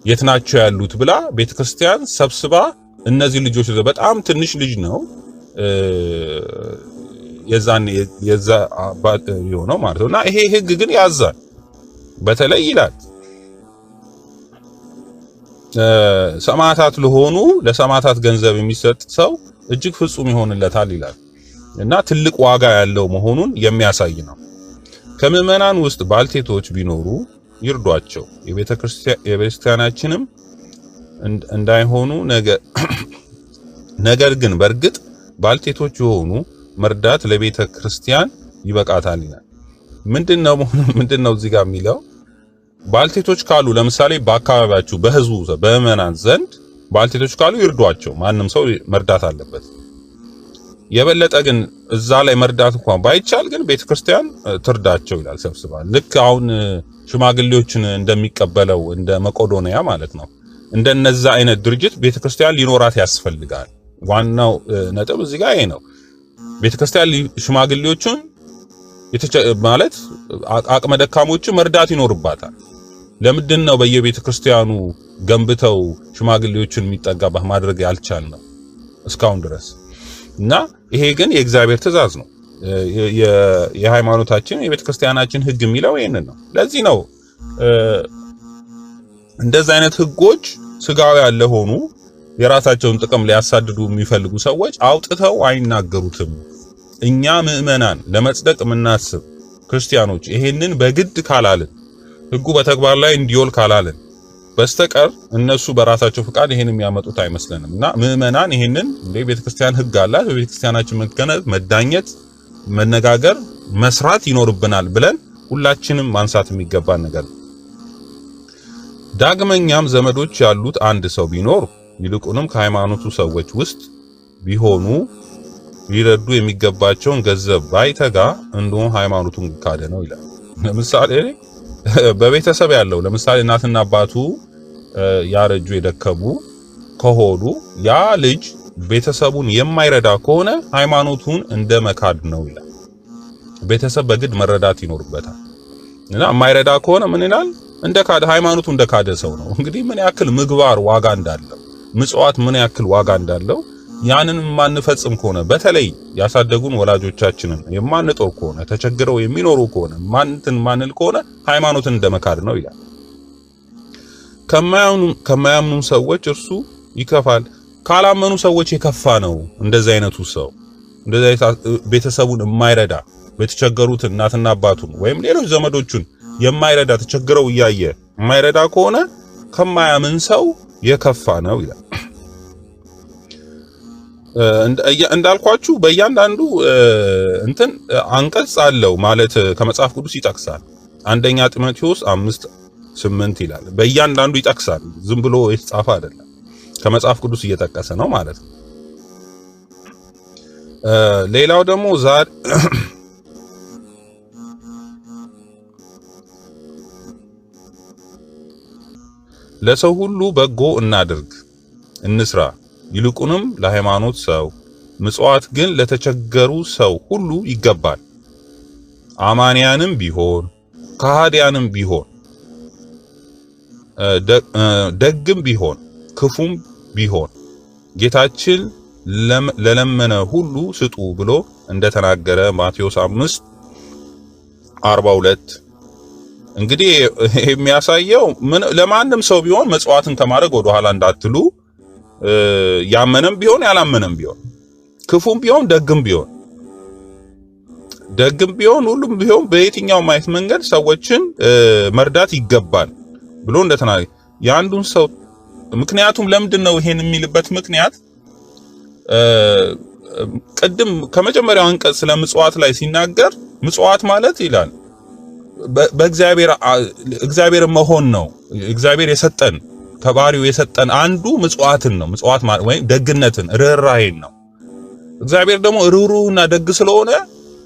የት ናቸው ያሉት ብላ ቤተክርስቲያን ሰብስባ እነዚህ ልጆች በጣም ትንሽ ልጅ ነው የዛ አባት የሆነው ማለት ነውና ይሄ ህግ ግን ያዛል። በተለይ ይላል ሰማዕታት ለሆኑ ለሰማዕታት ገንዘብ የሚሰጥ ሰው እጅግ ፍጹም ይሆንለታል ይላል እና ትልቅ ዋጋ ያለው መሆኑን የሚያሳይ ነው። ከምዕመናን ውስጥ ባልቴቶች ቢኖሩ ይርዷቸው፣ የቤተክርስቲያናችንም እንዳይሆኑ ነገር ግን በእርግጥ ባልቴቶች የሆኑ መርዳት ለቤተ ክርስቲያን ይበቃታል ይላል። ምንድነው እዚህ ጋር የሚለው? ባልቴቶች ካሉ ለምሳሌ በአካባቢያችሁ በህዝቡ በምዕመናን ዘንድ ባልቴቶች ካሉ ይርዷቸው። ማንም ሰው መርዳት አለበት። የበለጠ ግን እዛ ላይ መርዳት እንኳን ባይቻል ግን ቤተክርስቲያን ትርዳቸው ይላል ሰብስባ። ልክ አሁን ሽማግሌዎችን እንደሚቀበለው እንደ መቄዶንያ ማለት ነው። እንደነዛ አይነት ድርጅት ቤተክርስቲያን ሊኖራት ያስፈልጋል። ዋናው ነጥብ እዚህ ጋር ይሄ ነው። ቤተክርስቲያን ሽማግሌዎችን ማለት አቅመ ደካሞችን መርዳት ይኖርባታል። ለምንድን ነው በየቤተክርስቲያኑ ገንብተው ሽማግሌዎችን የሚጠጋባ ማድረግ ያልቻልነው እስካሁን ድረስ? እና ይሄ ግን የእግዚአብሔር ትእዛዝ ነው። የሃይማኖታችን የቤተክርስቲያናችን ህግ የሚለው ይሄንን ነው። ለዚህ ነው እንደዚህ አይነት ህጎች ስጋዊ ያለ ሆኑ የራሳቸውን ጥቅም ሊያሳድዱ የሚፈልጉ ሰዎች አውጥተው አይናገሩትም። እኛ ምዕመናን ለመጽደቅ የምናስብ ክርስቲያኖች ይሄንን በግድ ካላልን፣ ህጉ በተግባር ላይ እንዲውል ካላልን በስተቀር እነሱ በራሳቸው ፍቃድ ይሄንን የሚያመጡት አይመስለንም። እና ምዕመናን ይሄንን እንደ ቤተክርስቲያን ህግ አላት፣ በቤተክርስቲያናችን መዳኘት፣ መነጋገር፣ መስራት ይኖርብናል ብለን ሁላችንም ማንሳት የሚገባን ነገር ነው። ዳግመኛም ዘመዶች ያሉት አንድ ሰው ቢኖር ይልቁንም ከሃይማኖቱ ሰዎች ውስጥ ቢሆኑ ሊረዱ የሚገባቸውን ገንዘብ ባይተጋ እንደው ሃይማኖቱን ካደ ነው ይላል። ለምሳሌ በቤተሰብ ያለው ለምሳሌ እናትና አባቱ ያረጁ የደከሙ ከሆኑ ያ ልጅ ቤተሰቡን የማይረዳ ከሆነ ሃይማኖቱን እንደ መካድ ነው ይላል። ቤተሰብ በግድ መረዳት ይኖርበታል እና የማይረዳ ከሆነ ምን ይላል? እንደ ካደ ሃይማኖቱ እንደ ካደ ሰው ነው። እንግዲህ ምን ያክል ምግባር ዋጋ እንዳለው፣ ምጽዋት ምን ያክል ዋጋ እንዳለው ያንን ማንፈጽም ከሆነ በተለይ ያሳደጉን ወላጆቻችንን የማንጦር ከሆነ ተቸግረው የሚኖሩ ከሆነ ማንል ከሆነ ሃይማኖትን እንደመካድ ነው ይላል። ከማያምኑ ሰዎች እርሱ ይከፋል። ካላመኑ ሰዎች የከፋ ነው። እንደዚህ አይነቱ ሰው እንደዚህ ቤተሰቡን የማይረዳ በተቸገሩት እናትና አባቱን ወይም ሌሎች ዘመዶቹን የማይረዳ ተቸግረው እያየ የማይረዳ ከሆነ ከማያምን ሰው የከፋ ነው ይላል። እንዳልኳችሁ በእያንዳንዱ እንትን አንቀጽ አለው ማለት ከመጽሐፍ ቅዱስ ይጠቅሳል። አንደኛ ጢሞቴዎስ 5:8 ይላል። በእያንዳንዱ ይጠቅሳል። ዝም ብሎ የተጻፈ አይደለም። ከመጽሐፍ ቅዱስ እየጠቀሰ ነው ማለት ነው። ሌላው ደግሞ ለሰው ሁሉ በጎ እናድርግ እንስራ፣ ይልቁንም ለሃይማኖት ሰው፣ ምጽዋት ግን ለተቸገሩ ሰው ሁሉ ይገባል። አማንያንም ቢሆን ከሃዲያንም ቢሆን ደግም ቢሆን ክፉም ቢሆን ጌታችን ለለመነ ሁሉ ስጡ ብሎ እንደተናገረ ማቴዎስ 5:42። እንግዲህ የሚያሳየው ለማንም ሰው ቢሆን መጽዋዕትን ከማድረግ ወደ ኋላ እንዳትሉ፣ ያመነም ቢሆን ያላመነም ቢሆን ክፉም ቢሆን ደግም ቢሆን ሁሉም ቢሆን በየትኛው ማየት መንገድ ሰዎችን መርዳት ይገባል ብሎ እንደተናገረ ያንዱን ሰው ምክንያቱም ለምንድን ነው ይሄን የሚልበት ምክንያት ቅድም ከመጀመሪያው አንቀጽ ስለ ምጽዋት ላይ ሲናገር ምጽዋት ማለት ይላል በእግዚአብሔር መሆን ነው። እግዚአብሔር የሰጠን ከባህሪው የሰጠን አንዱ ምጽዋትን ነው። ምጽዋት ማለት ወይ ደግነትን፣ ርህራሄን ነው። እግዚአብሔር ደግሞ ርህሩህና ደግ ስለሆነ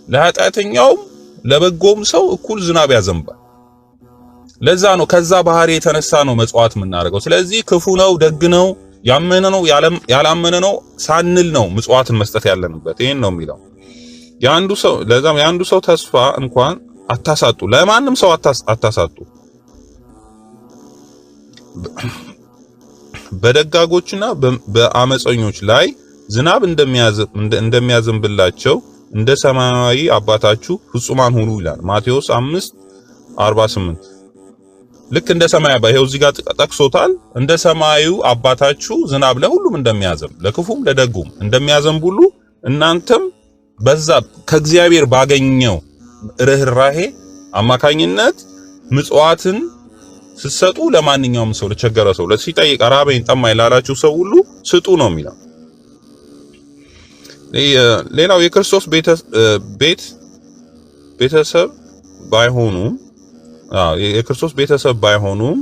ለኃጢአተኛውም ለበጎም ሰው እኩል ዝናብ ያዘንባል። ለዛ ነው ከዛ ባህሪ የተነሳ ነው መጽዋት የምናደርገው። ስለዚህ ክፉ ነው ደግ ነው ያመነ ነው ያላመነ ነው ሳንል ነው ምጽዋትን መስጠት ያለንበት። ይሄን ነው የሚለው የአንዱ ሰው ተስፋ እንኳን አታሳጡ፣ ለማንም ሰው አታሳጡ። በደጋጎችና በአመፀኞች ላይ ዝናብ እንደሚያዘንብላቸው እንደ ሰማያዊ አባታችሁ ፍጹማን ሁኑ ይላል ማቴዎስ 5:48። ልክ እንደ ሰማይ ይሄው እዚህ ጋር ጠቅሶታል። እንደ ሰማዩ አባታችሁ ዝናብ ለሁሉም እንደሚያዘንብ ለክፉም ለደጉም እንደሚያዘንብ ሁሉ እናንተም በዛ ከእግዚአብሔር ባገኘው ርህራሄ አማካኝነት ምጽዋትን ስትሰጡ ለማንኛውም ሰው ለቸገረ ሰው ለሲጠይቅ ራበኝ ጠማኝ ላላችሁ ሰው ሁሉ ስጡ ነው የሚለው። ሌላው የክርስቶስ ቤተሰብ ባይሆኑም የክርስቶስ ቤተሰብ ባይሆኑም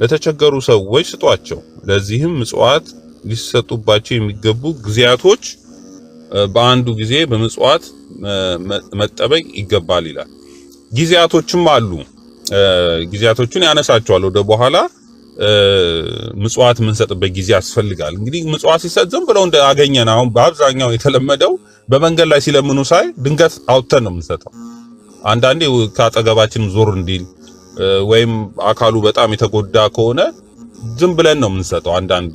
ለተቸገሩ ሰዎች ስጧቸው። ለዚህም ምጽዋት ሊሰጡባቸው የሚገቡ ጊዜያቶች በአንዱ ጊዜ በምጽዋት መጠበቅ ይገባል ይላል። ጊዜያቶችም አሉ። ጊዜያቶቹን ያነሳቸዋል ወደ በኋላ። ምጽዋት የምንሰጥበት ጊዜ ያስፈልጋል። እንግዲህ ምጽዋት ሲሰጥ ዝም ብለው እንዳገኘን አሁን በአብዛኛው የተለመደው በመንገድ ላይ ሲለምኑ ሳይ ድንገት አውጥተን ነው የምንሰጠው። አንዳንዴ ካጠገባችን ዞር እንዲል ወይም አካሉ በጣም የተጎዳ ከሆነ ዝም ብለን ነው የምንሰጠው። አንዳንድ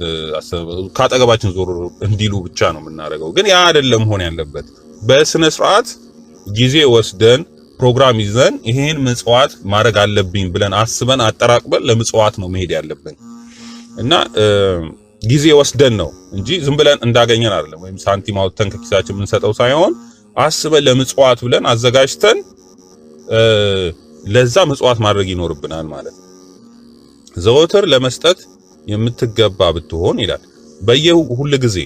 ካጠገባችን ዞር እንዲሉ ብቻ ነው የምናደርገው። ግን ያ አይደለም መሆን ያለበት። በስነ ስርዓት ጊዜ ወስደን ፕሮግራም ይዘን ይሄን ምጽዋት ማድረግ አለብኝ ብለን አስበን አጠራቅበን ለምጽዋት ነው መሄድ ያለብን እና ጊዜ ወስደን ነው እንጂ ዝም ብለን እንዳገኘን አይደለም። ወይም ሳንቲም አውጥተን ከኪሳችን የምንሰጠው ሳይሆን አስበን ለምጽዋት ብለን አዘጋጅተን ለዛ ምጽዋት ማድረግ ይኖርብናል ማለት ነው። ዘወትር ለመስጠት የምትገባ ብትሆን ይላል። ሁሉ ጊዜ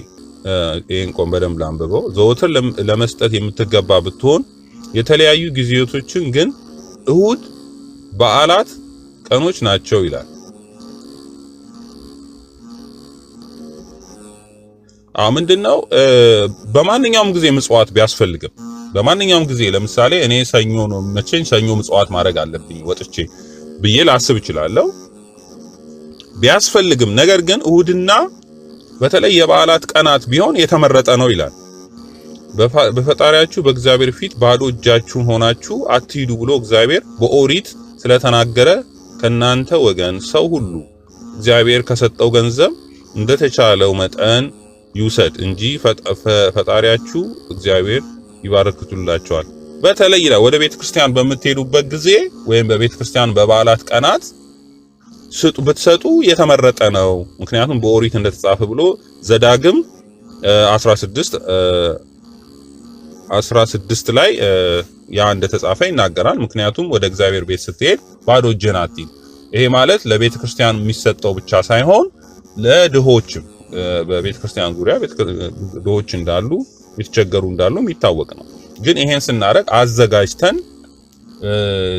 ይሄን ቆም በደንብ ላንብበው። ዘወትር ለመስጠት የምትገባ ብትሆን የተለያዩ ጊዜዎችን ግን እሁድ፣ በዓላት፣ ቀኖች ናቸው ይላል። ምንድነው በማንኛውም ጊዜ ምጽዋት ቢያስፈልግም በማንኛውም ጊዜ ለምሳሌ እኔ ሰኞ ነው መቼኝ ሰኞ ምጽዋት ማድረግ አለብኝ ወጥቼ ብዬ ላስብ እችላለሁ ቢያስፈልግም። ነገር ግን እሁድና በተለይ የበዓላት ቀናት ቢሆን የተመረጠ ነው ይላል። በፈጣሪያችሁ በእግዚአብሔር ፊት ባዶ እጃችሁን ሆናችሁ አትሂዱ ብሎ እግዚአብሔር በኦሪት ስለተናገረ ከናንተ ወገን ሰው ሁሉ እግዚአብሔር ከሰጠው ገንዘብ እንደተቻለው መጠን ይውሰድ እንጂ ፈጣሪያችሁ እግዚአብሔር ይባርክቱላችኋል። በተለይ ይላል ወደ ቤተክርስቲያን በምትሄዱበት ጊዜ ወይም በቤተክርስቲያን በበዓላት ቀናት ብትሰጡ የተመረጠ ነው። ምክንያቱም በኦሪት እንደተጻፈ ብሎ ዘዳግም 16 ላይ ያ እንደተጻፈ ይናገራል። ምክንያቱም ወደ እግዚአብሔር ቤት ስትሄድ ባዶ እጅህን አትሂድ። ይሄ ማለት ለቤተ ክርስቲያን የሚሰጠው ብቻ ሳይሆን ለድሆችም በቤተ ክርስቲያን ዙሪያ ድሆች እንዳሉ የተቸገሩ እንዳሉ የሚታወቅ ነው። ግን ይሄን ስናደርግ አዘጋጅተን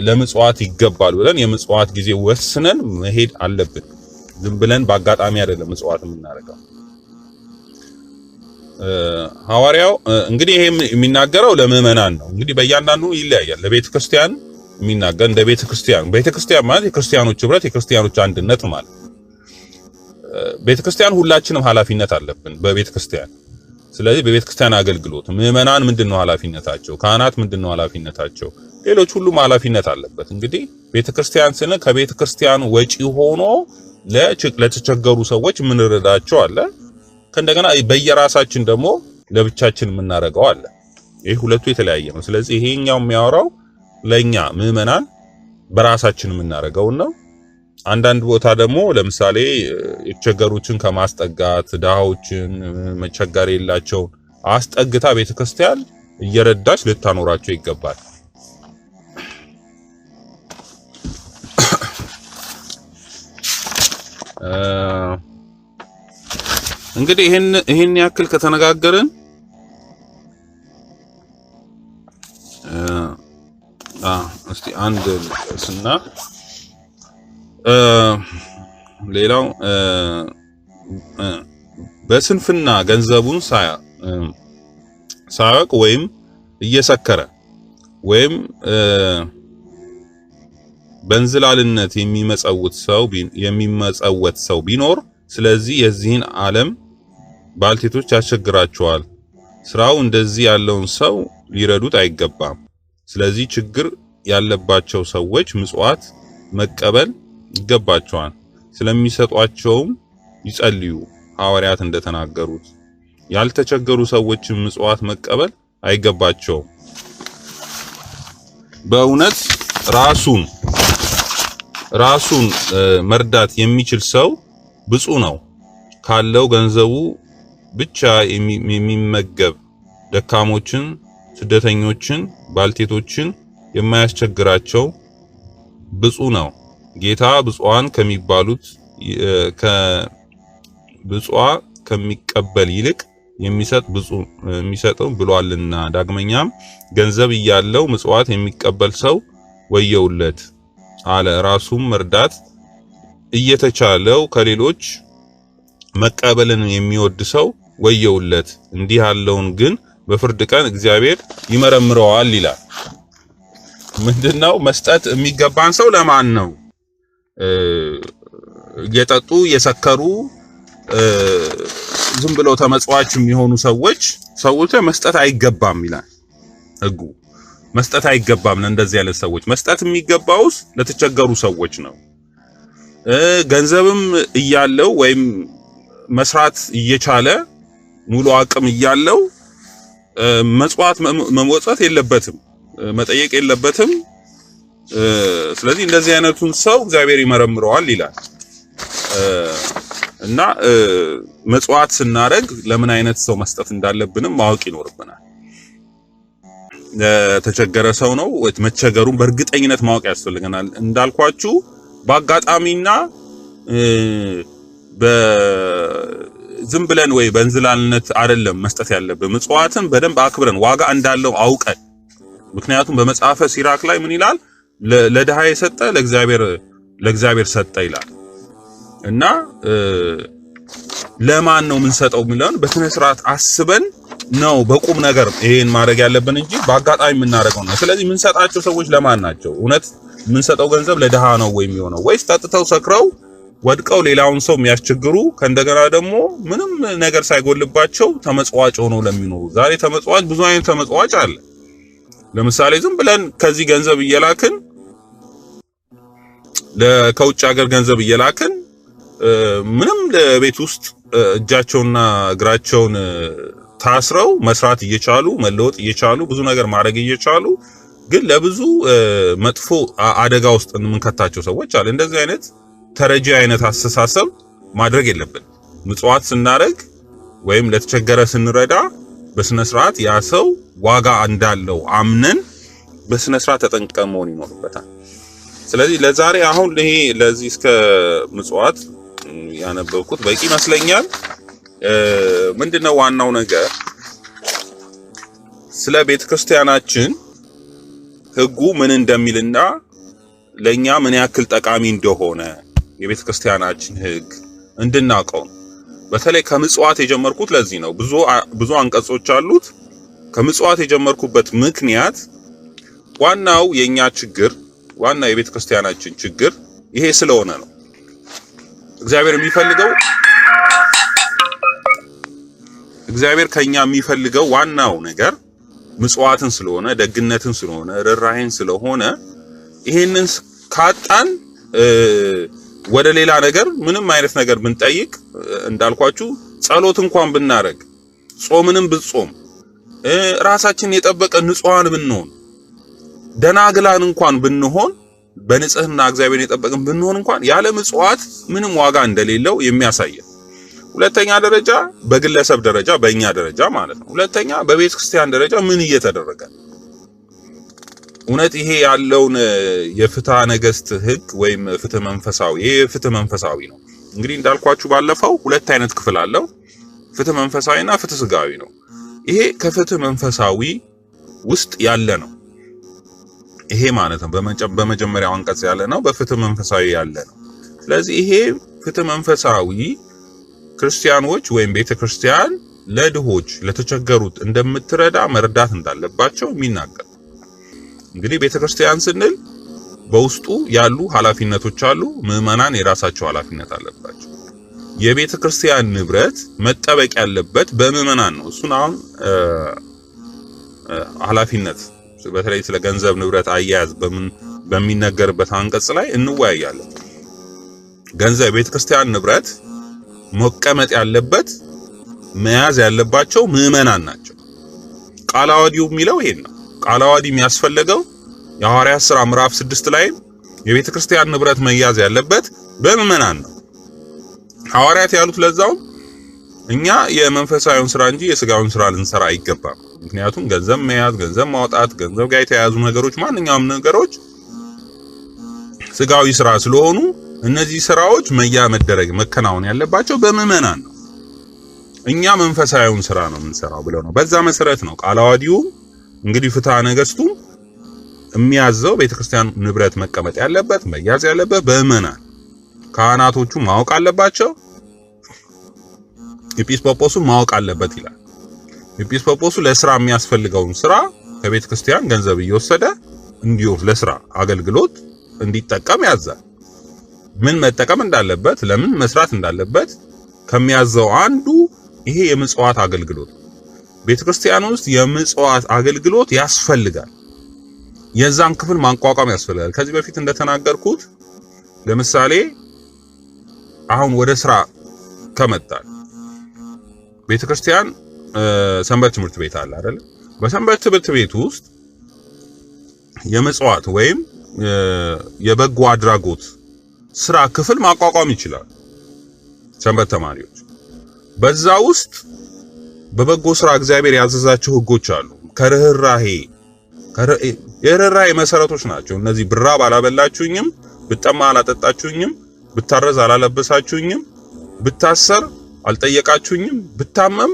ለምጽዋት ይገባል ብለን የምጽዋት ጊዜ ወስነን መሄድ አለብን። ዝም ብለን በአጋጣሚ አይደለም ምጽዋት የምናደርገው። ሐዋርያው እንግዲህ ይሄ የሚናገረው ለምዕመናን ነው። እንግዲህ በእያንዳንዱ ይለያያል። ለቤተ ክርስቲያን የሚናገር እንደ ቤተ ክርስቲያን ማለት የክርስቲያኖች ህብረት፣ የክርስቲያኖች አንድነት ማለት። ቤተ ክርስቲያን ሁላችንም ኃላፊነት አለብን በቤተ ክርስቲያን። ስለዚህ በቤተ ክርስቲያን አገልግሎት ምዕመናን ምንድነው ኃላፊነታቸው? ካህናት ምንድነው ኃላፊነታቸው? ሌሎች ሁሉም ኃላፊነት አለበት። እንግዲህ ቤተ ክርስቲያን ስንል ከቤተ ክርስቲያን ወጪ ሆኖ ለተቸገሩ ሰዎች የምንረዳቸው አለ። ከእንደገና በየራሳችን ደግሞ ለብቻችን የምናረጋው አለ። ይሄ ሁለቱ የተለያየ ነው። ስለዚህ ይሄኛው የሚያወራው ለኛ ምዕመናን በራሳችን የምናረጋው ነው። አንዳንድ ቦታ ደግሞ ለምሳሌ የተቸገሩትን ከማስጠጋት ድሃዎችን መቸገር የላቸውን አስጠግታ ቤተክርስቲያን እየረዳች ልታኖራቸው ይገባል። እንግዲህ ይሄን ያክል ከተነጋገርን እስቲ አንድ ስና ሌላው በስንፍና ገንዘቡን ሳያውቅ ወይም እየሰከረ ወይም በእንዝላልነት የሚመጸወት ሰው ቢኖር ስለዚህ የዚህን ዓለም ባልቴቶች ያስቸግራቸዋል። ስራው እንደዚህ ያለውን ሰው ሊረዱት አይገባም። ስለዚህ ችግር ያለባቸው ሰዎች ምጽዋት መቀበል ይገባቸዋል። ስለሚሰጧቸውም ይጸልዩ፣ ሐዋርያት እንደተናገሩት። ያልተቸገሩ ሰዎችን ምጽዋት መቀበል አይገባቸውም። በእውነት ራሱን መርዳት የሚችል ሰው ብፁዕ ነው። ካለው ገንዘቡ ብቻ የሚመገብ ደካሞችን፣ ስደተኞችን፣ ባልቴቶችን የማያስቸግራቸው ብፁዕ ነው። ጌታ ብፁዓን ከሚባሉት ብፁዓ ከሚቀበል ይልቅ የሚሰጠው ብሏልና። ዳግመኛም ገንዘብ እያለው ምጽዋት የሚቀበል ሰው ወየውለት አለ። ራሱም መርዳት እየተቻለው ከሌሎች መቀበልን የሚወድ ሰው ወየውለት። እንዲህ ያለውን ግን በፍርድ ቀን እግዚአብሔር ይመረምረዋል ይላል። ምንድነው መስጠት የሚገባን ሰው ለማን ነው? እየጠጡ እየሰከሩ ዝም ብለው ተመጽዋች የሚሆኑ ሰዎች መስጠት አይገባም ይላል ሕጉ። መስጠት አይገባም ለእንደዚህ ያለ ሰዎች። መስጠት የሚገባውስ ለተቸገሩ ሰዎች ነው። ገንዘብም እያለው ወይም መስራት እየቻለ ሙሉ አቅም እያለው መጽዋት መሞጸት የለበትም፣ መጠየቅ የለበትም። ስለዚህ እንደዚህ አይነቱን ሰው እግዚአብሔር ይመረምረዋል ይላል እና መጽዋት ስናደርግ ለምን አይነት ሰው መስጠት እንዳለብንም ማወቅ ይኖርብናል። ለተቸገረ ሰው ነው መቸገሩን በእርግጠኝነት ማወቅ ያስፈልገናል። እንዳልኳችሁ በአጋጣሚና ዝም ብለን ወይ በእንዝላልነት አይደለም መስጠት ያለብን። ምጽዋትን በደንብ አክብረን ዋጋ እንዳለው አውቀን። ምክንያቱም በመጽሐፈ ሲራክ ላይ ምን ይላል? ለድሃ የሰጠ ለእግዚአብሔር ሰጠ ይላል። እና ለማን ነው የምንሰጠው የሚለውን በስነ ስርዓት አስበን ነው በቁም ነገር ይሄን ማድረግ ያለብን እንጂ በአጋጣሚ የምናደርገው ነው። ስለዚህ የምንሰጣቸው ሰዎች ለማን ናቸው? እውነት የምንሰጠው ገንዘብ ለድሃ ነው ወይ የሚሆነው? ወይስ ጠጥተው ሰክረው ወድቀው ሌላውን ሰው የሚያስቸግሩ ከእንደገና ደግሞ ምንም ነገር ሳይጎልባቸው ተመጽዋጭ ሆነው ለሚኖሩ? ዛሬ ተመጽዋጭ ብዙ አይነት ተመጽዋጭ አለ። ለምሳሌ ዝም ብለን ከዚህ ገንዘብ እየላክን ከውጭ ሀገር ገንዘብ እየላክን ምንም ለቤት ውስጥ እጃቸውና እግራቸውን ታስረው መስራት እየቻሉ መለወጥ እየቻሉ ብዙ ነገር ማድረግ እየቻሉ ግን ለብዙ መጥፎ አደጋ ውስጥ የምንከታቸው ሰዎች አለ። እንደዚህ አይነት ተረጂ አይነት አስተሳሰብ ማድረግ የለብን። ምጽዋት ስናደርግ ወይም ለተቸገረ ስንረዳ በስነ ስርዓት ያ ሰው ዋጋ እንዳለው አምነን በስነ ስርዓት ተጠንቅቀን መሆን ይኖርበታል። ስለዚህ ለዛሬ አሁን ይሄ ለዚህ እስከ ምጽዋት ያነበብኩት በቂ ይመስለኛል። ምንድነው ዋናው ነገር ስለ ቤተክርስቲያናችን ህጉ ምን እንደሚልና ለኛ ምን ያክል ጠቃሚ እንደሆነ የቤተክርስቲያናችን ህግ እንድናውቀው። በተለይ ከምጽዋት የጀመርኩት ለዚህ ነው። ብዙ አንቀጾች አሉት። ከምጽዋት የጀመርኩበት ምክንያት ዋናው የኛ ችግር ዋና የቤተክርስቲያናችን ችግር ይሄ ስለሆነ ነው። እግዚአብሔር ከኛ የሚፈልገው ዋናው ነገር ምጽዋትን ስለሆነ፣ ደግነትን ስለሆነ፣ ርህራሄን ስለሆነ ይሄንን ካጣን ወደ ሌላ ነገር ምንም አይነት ነገር ብንጠይቅ እንዳልኳችሁ ጸሎት እንኳን ብናረግ ጾምንም ብጾም ራሳችንን የጠበቀ ንጹሃን ብንሆን ደናግላን እንኳን ብንሆን በንጽህና እግዚአብሔር የጠበቅን ብንሆን እንኳን ያለ ምጽዋት ምንም ዋጋ እንደሌለው የሚያሳይ። ሁለተኛ ደረጃ በግለሰብ ደረጃ በእኛ ደረጃ ማለት ነው። ሁለተኛ በቤተክርስቲያን ደረጃ ምን እየተደረገ እውነት ይሄ ያለውን የፍትሐ ነገሥት ህግ ወይም ፍትህ መንፈሳዊ ይሄ ፍትህ መንፈሳዊ ነው። እንግዲህ እንዳልኳችሁ ባለፈው ሁለት አይነት ክፍል አለው። ፍትህ መንፈሳዊና ፍትህ ስጋዊ ነው። ይሄ ከፍትህ መንፈሳዊ ውስጥ ያለ ነው። ይሄ ማለት ነው በመጀመሪያው አንቀጽ ያለ ነው፣ በፍትህ መንፈሳዊ ያለ ነው። ስለዚህ ይሄ ፍትህ መንፈሳዊ ክርስቲያኖች ወይም ቤተክርስቲያን ለድሆች ለተቸገሩት እንደምትረዳ መርዳት እንዳለባቸው የሚናገር። እንግዲህ ቤተክርስቲያን ስንል በውስጡ ያሉ ኃላፊነቶች አሉ። ምዕመናን የራሳቸው ኃላፊነት አለባቸው። የቤተክርስቲያን ንብረት መጠበቅ ያለበት በምዕመናን ነው። እሱን አሁን ኃላፊነት በተለይ ስለ ገንዘብ ንብረት አያያዝ በሚነገርበት አንቀጽ ላይ እንወያያለን። ገንዘብ የቤተክርስቲያን ንብረት መቀመጥ ያለበት መያዝ ያለባቸው ምዕመናን ናቸው። ቃለ ዓዋዲው የሚለው ይሄን ነው። ቃለ ዓዋዲ የሚያስፈልገው የሐዋርያት ሥራ ምዕራፍ 6 ላይ የቤተክርስቲያን ንብረት መያዝ ያለበት በምዕመናን ነው። ሐዋርያት ያሉት ለዛው እኛ የመንፈሳዊውን ስራ እንጂ የስጋውን ስራ ልንሰራ አይገባም። ምክንያቱም ገንዘብ መያዝ፣ ገንዘብ ማውጣት፣ ገንዘብ ጋር የተያያዙ ነገሮች ማንኛውም ነገሮች ስጋዊ ስራ ስለሆኑ እነዚህ ስራዎች መከናወን ያለባቸው በምዕመናን ነው። እኛ መንፈሳዊውን ስራ ነው የምንሰራው ብለው ነው። በዛ መሰረት ነው ቃለ ዓዋዲው እንግዲህ ፍትሐ ነገሥቱ የሚያዘው ቤተክርስቲያን ንብረት መቀመጥ ያለበት መያዝ ያለበት በምዕመናን፣ ካህናቶቹ ማወቅ አለባቸው፣ ኤጲስቆጶሱ ማወቅ አለበት ይላል። ኤጲስቆጶሱ ለስራ የሚያስፈልገውን ስራ ከቤተክርስቲያን ገንዘብ እየወሰደ እንዲሁ ለስራ አገልግሎት እንዲጠቀም ያዛል። ምን መጠቀም እንዳለበት፣ ለምን መስራት እንዳለበት ከሚያዘው አንዱ ይሄ የምጽዋት አገልግሎት። ቤተክርስቲያን ውስጥ የምጽዋት አገልግሎት ያስፈልጋል። የዛን ክፍል ማቋቋም ያስፈልጋል። ከዚህ በፊት እንደተናገርኩት ለምሳሌ አሁን ወደ ስራ ከመጣን ቤተክርስቲያን ሰንበት ትምህርት ቤት አለ አይደል? በሰንበት ትምህርት ቤት ውስጥ የምጽዋት ወይም የበጎ አድራጎት ስራ ክፍል ማቋቋም ይችላል። ሰንበት ተማሪዎች በዛ ውስጥ በበጎ ስራ እግዚአብሔር ያዘዛቸው ህጎች አሉ። የርህራሄ መሰረቶች ናቸው እነዚህ። ብራብ አላበላችሁኝም፣ ብጠማ አላጠጣችሁኝም፣ ብታረዝ አላለበሳችሁኝም፣ ብታሰር አልጠየቃችሁኝም፣ ብታመም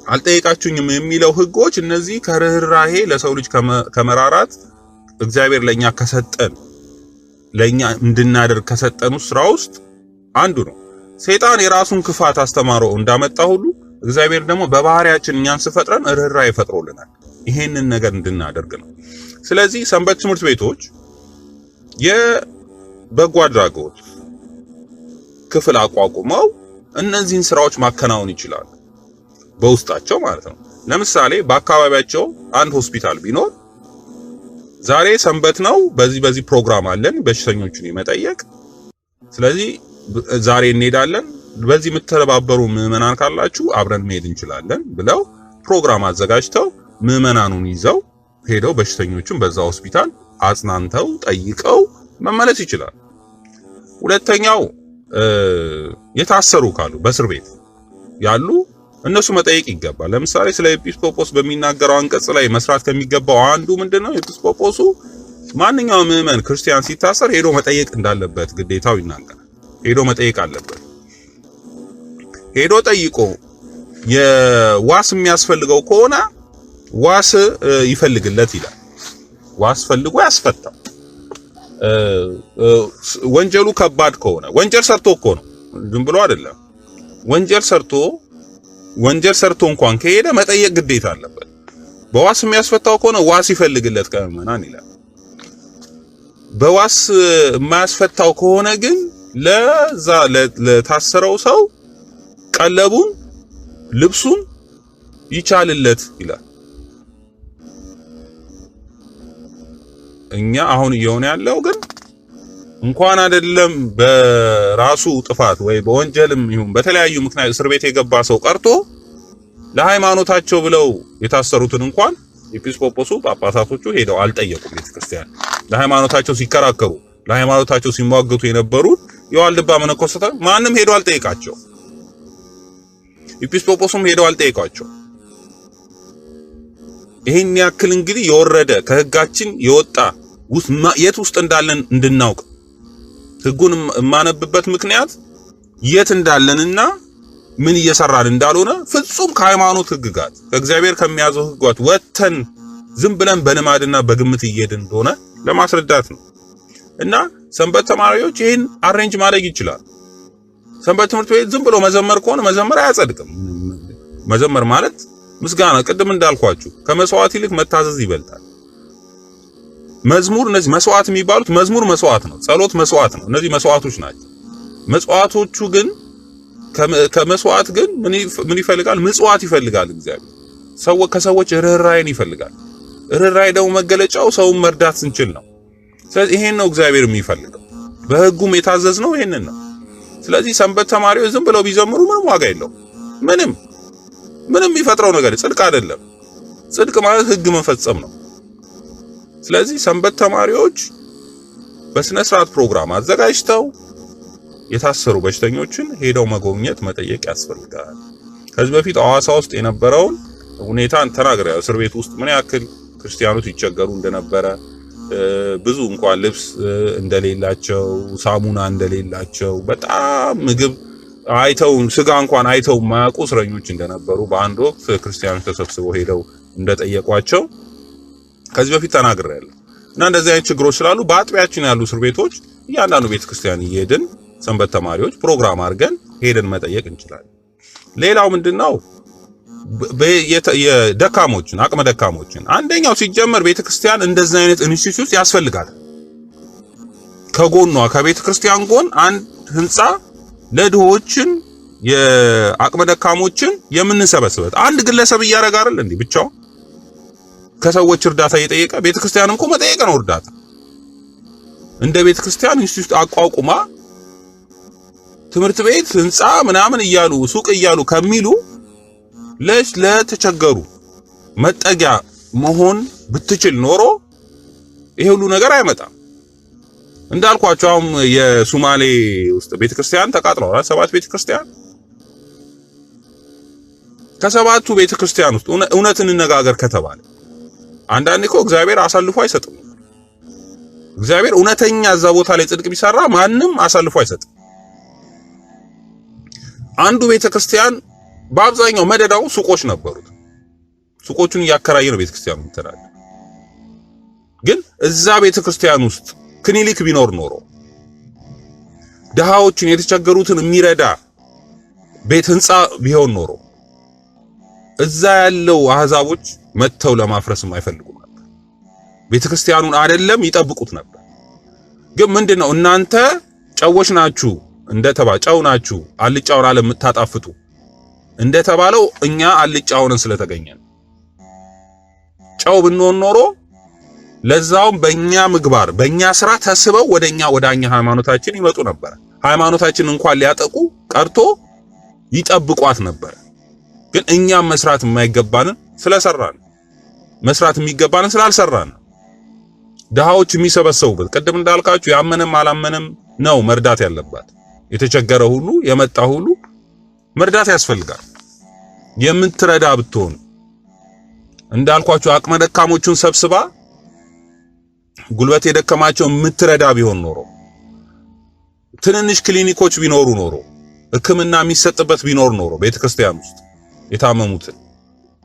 አልጠየቃችሁኝም የሚለው ህጎች እነዚህ ከርህራሄ ለሰው ልጅ ከመራራት እግዚአብሔር ለኛ ከሰጠን ለኛ እንድናደርግ ከሰጠን ስራ ውስጥ አንዱ ነው። ሰይጣን የራሱን ክፋት አስተማረው እንዳመጣ ሁሉ እግዚአብሔር ደግሞ በባህሪያችን እኛን ሲፈጥረን ርህራሄ ፈጥሮልናል። ይሄንን ነገር እንድናደርግ ነው። ስለዚህ ሰንበት ትምህርት ቤቶች የበጎ አድራጎት ክፍል አቋቁመው እነዚህን ስራዎች ማከናወን ይችላሉ በውስጣቸው ማለት ነው። ለምሳሌ በአካባቢያቸው አንድ ሆስፒታል ቢኖር ዛሬ ሰንበት ነው፣ በዚህ ፕሮግራም አለን በሽተኞችን የመጠየቅ ስለዚህ ዛሬ እንሄዳለን፣ በዚህ የምትተባበሩ ምዕመናን ካላችሁ አብረን መሄድ እንችላለን ብለው ፕሮግራም አዘጋጅተው ምዕመናኑን ይዘው ሄደው በሽተኞችን በዛ ሆስፒታል አጽናንተው ጠይቀው መመለስ ይችላል። ሁለተኛው የታሰሩ ካሉ በእስር ቤት ያሉ እነሱ መጠየቅ ይገባል። ለምሳሌ ስለ ኤጲስቆጶስ በሚናገረው አንቀጽ ላይ መስራት ከሚገባው አንዱ ምንድነው? ኤጲስቆጶሱ ማንኛውም ምዕመን ክርስቲያን ሲታሰር ሄዶ መጠየቅ እንዳለበት ግዴታው ይናገራል። ሄዶ መጠየቅ አለበት። ሄዶ ጠይቆ የዋስ የሚያስፈልገው ከሆነ ዋስ ይፈልግለት ይላል። ዋስ ፈልጎ ያስፈታው። ወንጀሉ ከባድ ከሆነ ወንጀል ሰርቶ እኮ ነው፣ ዝም ብሎ አይደለም። ወንጀል ሰርቶ እንኳን ከሄደ መጠየቅ ግዴታ አለበት። በዋስ የሚያስፈታው ከሆነ ዋስ ይፈልግለት ከምዕመናን ይላል። በዋስ የማያስፈታው ከሆነ ግን ለዛ ለታሰረው ሰው ቀለቡን ልብሱን ይቻልለት ይላል። እኛ አሁን እየሆነ ያለው ግን እንኳን አይደለም በራሱ ጥፋት ወይ በወንጀልም ይሁን በተለያዩ ምክንያት እስር ቤት የገባ ሰው ቀርቶ ለሃይማኖታቸው ብለው የታሰሩትን እንኳን ኤጲስቆጶሱ ጳጳሳቶቹ ሄደው አልጠየቁም። ቤተክርስቲያን ለሃይማኖታቸው ሲከራከሩ ለሃይማኖታቸው ሲሟገቱ የነበሩት የዋልድባ መነኮሳት ማንም ሄዶ አልጠየቃቸው። ኤጲስቆጶሱም ሄደው አልጠየቃቸው። ይሄን ያክል እንግዲህ የወረደ ከህጋችን የወጣ የት ውስጥ እንዳለን እንድናውቅ ህጉን የማነብበት ምክንያት የት እንዳለንና ምን እየሰራን እንዳልሆነ ፍጹም ከሃይማኖት ህግጋት ከእግዚአብሔር ከሚያዘው ህግጋት ወተን ዝም ብለን በልማድና በግምት እየሄድን እንደሆነ ለማስረዳት ነው። እና ሰንበት ተማሪዎች ይሄን አሬንጅ ማድረግ ይችላል። ሰንበት ትምህርት ቤት ዝም ብሎ መዘመር ከሆነ መዘመር አያጸድቅም። መዘመር ማለት ምስጋና፣ ቅድም እንዳልኳችሁ ከመስዋዕት ይልቅ መታዘዝ ይበልጣል። መዝሙር፣ እነዚህ መስዋዕት የሚባሉት መዝሙር መስዋዕት ነው፣ ጸሎት መስዋዕት ነው። እነዚህ መስዋዕቶች ናቸው። መስዋዕቶቹ ግን ከመስዋዕት ግን ምን ይፈልጋል? ምጽዋት ይፈልጋል። እግዚአብሔር ከሰዎች ርህራሄን ይፈልጋል። ርህራሄ ደግሞ መገለጫው ሰውን መርዳት ስንችል ነው። ስለዚህ ይሄን ነው እግዚአብሔር የሚፈልገው። በህጉም የታዘዝነው ይሄንን ነው። ስለዚህ ሰንበት ተማሪዎች ዝም ብለው ቢዘምሩ ምንም ዋጋ የለውም። ምንም የሚፈጥረው ነገር ጽድቅ አይደለም። ጽድቅ ማለት ህግ መፈጸም ነው። ስለዚህ ሰንበት ተማሪዎች በስነ ስርዓት ፕሮግራም አዘጋጅተው የታሰሩ በሽተኞችን ሄደው መጎብኘት መጠየቅ ያስፈልጋል። ከዚህ በፊት ሐዋሳ ውስጥ የነበረውን ሁኔታን ተናግሬያለሁ። እስር ቤት ውስጥ ምን ያክል ክርስቲያኖች ይቸገሩ እንደነበረ፣ ብዙ እንኳን ልብስ እንደሌላቸው፣ ሳሙና እንደሌላቸው፣ በጣም ምግብ አይተው ስጋ እንኳን አይተው ማያውቁ እስረኞች እንደነበሩ በአንድ ወቅት ክርስቲያኖች ተሰብስበው ሄደው እንደጠየቋቸው ከዚህ በፊት ተናግሬያለሁ። እና እንደዚህ አይነት ችግሮች ስላሉ በአጥቢያችን ያሉ እስር ቤቶች እያንዳንዱ ቤተክርስቲያን እየሄድን ሰንበት ተማሪዎች ፕሮግራም አድርገን ሄደን መጠየቅ እንችላለን። ሌላው ምንድነው? የደካሞችን አቅመ ደካሞችን አንደኛው ሲጀመር ቤተክርስቲያን እንደዚህ አይነት ኢንስቲትዩት ያስፈልጋል። ከጎኗ ከቤተክርስቲያን ጎን አንድ ህንጻ ለድሆችን የአቅመ ደካሞችን የምንሰበስበት አንድ ግለሰብ እያደረገ አይደል እንዴ ብቻው ከሰዎች እርዳታ እየጠየቀ ቤተክርስቲያንም እኮ መጠየቅ ነው እርዳታ። እንደ ቤተክርስቲያን ኢንስቲትዩት አቋቁማ ትምህርት ቤት ህንጻ ምናምን እያሉ ሱቅ እያሉ ከሚሉ ለተቸገሩ መጠጊያ መሆን ብትችል ኖሮ ይሄ ሁሉ ነገር አይመጣም። እንዳልኳቸው አሁን የሶማሌ ውስጥ ቤተክርስቲያን ተቃጥለዋል። 7 ቤተክርስቲያን ከሰባቱ ቤተክርስቲያን ውስጥ እውነትን እንነጋገር ከተባለ አንዳንዴ እኮ እግዚአብሔር አሳልፎ አይሰጥም። እግዚአብሔር እውነተኛ እዛ ቦታ ላይ ጽድቅ ቢሰራ ማንም አሳልፎ አይሰጥም። አንዱ ቤተክርስቲያን በአብዛኛው መደዳው ሱቆች ነበሩት። ሱቆቹን እያከራየ ነው ቤተክርስቲያኑ የሚተዳደር። ግን እዛ ቤተክርስቲያን ውስጥ ክሊኒክ ቢኖር ኖሮ ድሃዎችን የተቸገሩትን የሚረዳ ቤት ህንጻ ቢሆን ኖሮ እዛ ያለው አህዛቦች መተው ለማፍረስም አይፈልጉም ነበር። ቤተክርስቲያኑን አይደለም ይጠብቁት ነበር። ግን ምንድነው እናንተ ጨዎች ናችሁ ጨው ናችሁ አልጫውን ዓለም የምታጣፍጡ እንደተባለው እኛ አልጫውን ስለተገኘን ጨው ብንሆን ኖሮ ለዛውም በእኛ ምግባር በእኛ ስራ ተስበው ወደኛ ሃይማኖታችን ይመጡ ነበር። ሃይማኖታችን እንኳን ሊያጠቁ ቀርቶ ይጠብቋት ነበር። ግን እኛም መስራት የማይገባንን ስለሰራን መስራት የሚገባንን ስላልሰራን ድሃዎች የሚሰበሰቡበት ቅድም እንዳልካችሁ ያመነም አላመነም ነው መርዳት ያለባት። የተቸገረ ሁሉ የመጣ ሁሉ መርዳት ያስፈልጋል። የምትረዳ ብትሆን እንዳልኳችሁ አቅመ ደካሞቹን ሰብስባ ጉልበት የደከማቸው ምትረዳ ቢሆን ኖሮ ትንንሽ ክሊኒኮች ቢኖሩ ኖሮ ሕክምና የሚሰጥበት ቢኖር ኖሮ ቤተክርስቲያን ውስጥ የታመሙትን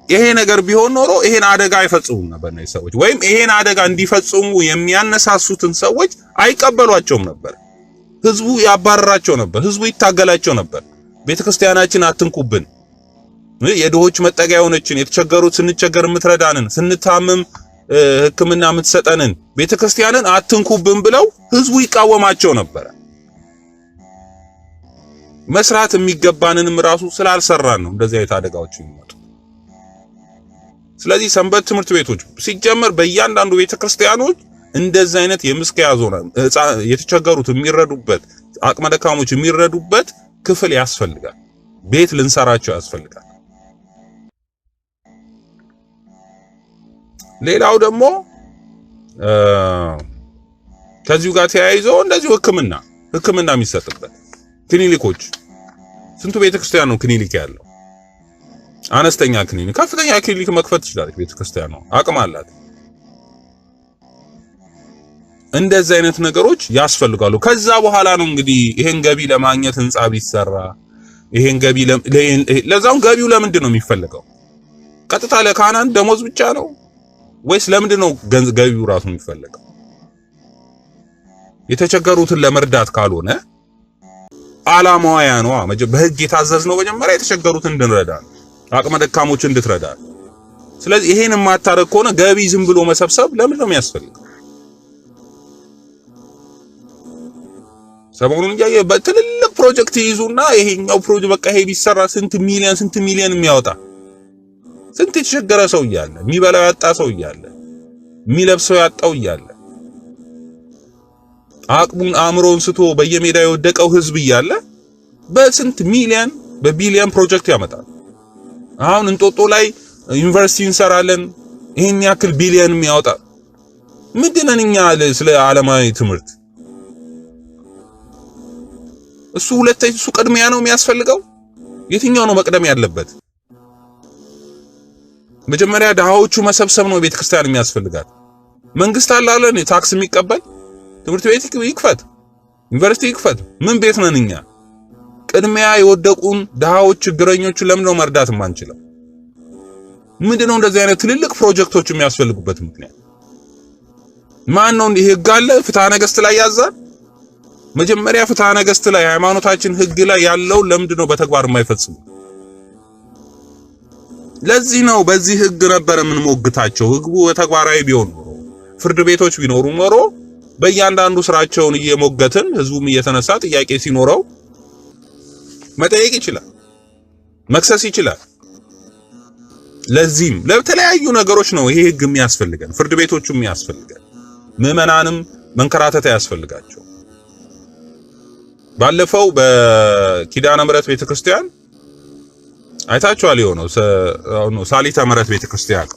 ይሄ ነገር ቢሆን ኖሮ ይሄን አደጋ አይፈጽሙም ነበር እነዚህ ሰዎች ወይም ይሄን አደጋ እንዲፈጽሙ የሚያነሳሱትን ሰዎች አይቀበሏቸውም ነበር ህዝቡ ያባረራቸው ነበር ህዝቡ ይታገላቸው ነበር ቤተክርስቲያናችን አትንኩብን የድሆች መጠጊያ ሆነችን የተቸገሩት ስንቸገር ምትረዳንን ስንታመም ሕክምና ምትሰጠንን ቤተክርስቲያንን አትንኩብን ብለው ህዝቡ ይቃወማቸው ነበር መስራት የሚገባንንም ራሱ ስላልሰራን ነው እንደዚህ አይነት አደጋዎች የሚመጡ ስለዚህ ሰንበት ትምህርት ቤቶች ሲጀመር በእያንዳንዱ ቤተክርስቲያኖች እንደዚህ አይነት የምስኪያ ዞና የተቸገሩት የሚረዱበት አቅመ ደካሞች የሚረዱበት ክፍል ያስፈልጋል ቤት ልንሰራቸው ያስፈልጋል ሌላው ደግሞ ከዚሁ ጋር ተያይዞ እንደዚሁ ህክምና የሚሰጥበት ክሊኒኮች ስንቱ ቤተክርስቲያን ነው ክሊኒክ ያለው አነስተኛ ክሊኒክ ከፍተኛ ክሊኒክ መክፈት ይችላል ቤተክርስቲያን ነው አቅም አላት እንደዚህ አይነት ነገሮች ያስፈልጋሉ ከዛ በኋላ ነው እንግዲህ ይሄን ገቢ ለማግኘት ህንጻ ቢሰራ ይሄን ገቢ ለዛው ገቢው ለምንድን ነው የሚፈልገው ቀጥታ ለካህናት ደሞዝ ብቻ ነው ወይስ ለምንድን ነው ገቢው ራሱ የሚፈልገው የተቸገሩትን ለመርዳት ካልሆነ ዓላማው ያ ነው በህግ የታዘዝነው መጀመሪያ የተቸገሩትን እንድንረዳ አቅመ ደካሞችን እንድትረዳ ስለዚህ ይሄን ማታረግ ከሆነ ገቢ ዝም ብሎ መሰብሰብ ለምን ነው የሚያስፈልገው ሰሞኑን ያየ በትልልቅ ፕሮጀክት ይዙና ይሄኛው ፕሮጀክት በቃ ይሄ ቢሰራ ስንት ሚሊዮን የሚያወጣ ስንት የተቸገረ ሰው ይያለ የሚበላው ያጣ ሰው ይያለ የሚለብሰው ያጣው ይያለ አቅሙን አእምሮን ስቶ በየሜዳው የወደቀው ህዝብ ይያለ በስንት ሚሊዮን በቢሊዮን ፕሮጀክት ያመጣል አሁን እንጦጦ ላይ ዩኒቨርሲቲ እንሰራለን ይሄን ያክል ቢሊዮን የሚያወጣ ምንድነው እኛ ስለ ዓለማዊ ትምህርት እሱ ሁለተኛ እሱ ቅድሚያ ነው የሚያስፈልገው የትኛው ነው መቅደም ያለበት መጀመሪያ ደሃዎቹ መሰብሰብ ነው ቤተክርስቲያን የሚያስፈልጋት መንግስት አላለን ታክስ የሚቀበል ትምህርት ቤት ይክፈት ዩኒቨርሲቲ ይክፈት ምን ቤት ነን እኛ ቅድሚያ የወደቁን ደሃዎች ችግረኞች ለምን ነው መርዳት ማንችለው ምንድነው እንደዚህ አይነት ትልልቅ ፕሮጀክቶች የሚያስፈልጉበት ምክንያት ማን ነው እንዲህ ህግ አለ ፍትሐ ነገሥት ላይ ያዛል መጀመሪያ ፍትሐ ነገሥት ላይ ሃይማኖታችን ህግ ላይ ያለው ለምንድነው በተግባር የማይፈጽሙ ለዚህ ነው በዚህ ህግ ነበር ምን ሞግታቸው ህጉ ተግባራዊ ቢሆን ኖሮ ፍርድ ቤቶች ቢኖሩ ኖሮ በእያንዳንዱ ስራቸውን እየሞገትን ህዝቡም እየተነሳ ጥያቄ ሲኖረው መጠየቅ ይችላል መክሰስ ይችላል ለዚህም ለተለያዩ ነገሮች ነው ይሄ ህግ የሚያስፈልገን ፍርድ ቤቶቹም የሚያስፈልገን ምዕመናንም መንከራተት ያስፈልጋቸው ባለፈው በኪዳነ ምሕረት ቤተክርስቲያን አይታችኋል የሆነው ሳሊተ ምሕረት ቤተክርስቲያን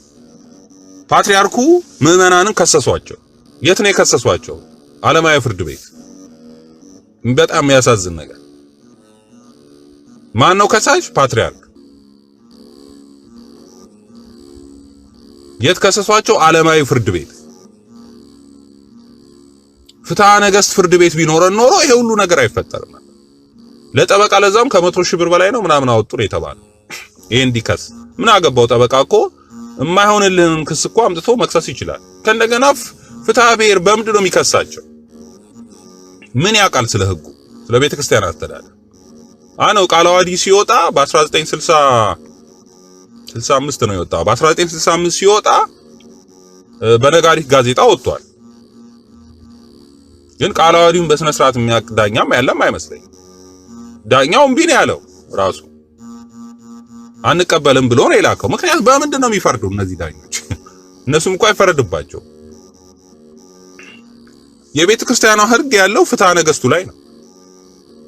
ፓትርያርኩ ምዕመናንን ከሰሷቸው የት ነው የከሰሷቸው ዓለማዊ ፍርድ ቤት በጣም የሚያሳዝን ነገር ማን ነው ከሳሽ ፓትርያርክ የት ከሰሷቸው ዓለማዊ ፍርድ ቤት ፍትሐ ነገሥት ፍርድ ቤት ቢኖረን ኖሮ ይሄ ሁሉ ነገር አይፈጠርም ለጠበቃ ለዛም ከ100,000 ብር በላይ ነው ምናምን አወጡ ነው የተባለው ይሄ እንዲከስ ምን አገባው ጠበቃ እኮ የማይሆንልህን ክስ እኮ አምጥቶ መክሰስ ይችላል ከእንደገና ፍትሐ ብሔር በምንድን ነው የሚከሳቸው ምን ያውቃል ስለ ህጉ ስለ ቤተክርስቲያን አስተዳደር አነው ቃለ ዓዋዲ ሲወጣ በ1965 ነው የወጣው በ1965 ሲወጣ በነጋሪት ጋዜጣ ወጥቷል ግን ቃለ ዓዋዲውን በስነ ስርዓት የሚያቅዳኛም ያለም አይመስለኝ ዳኛው እምቢ ነው ያለው ራሱ አንቀበልም ብሎ ነው የላከው ምክንያቱም በምንድን ነው የሚፈርዱ እነዚህ ዳኞች እነሱም እንኳን አይፈረድባቸው የቤተ ክርስቲያኗ ህግ ያለው ፍትሐ ነገሥቱ ላይ ነው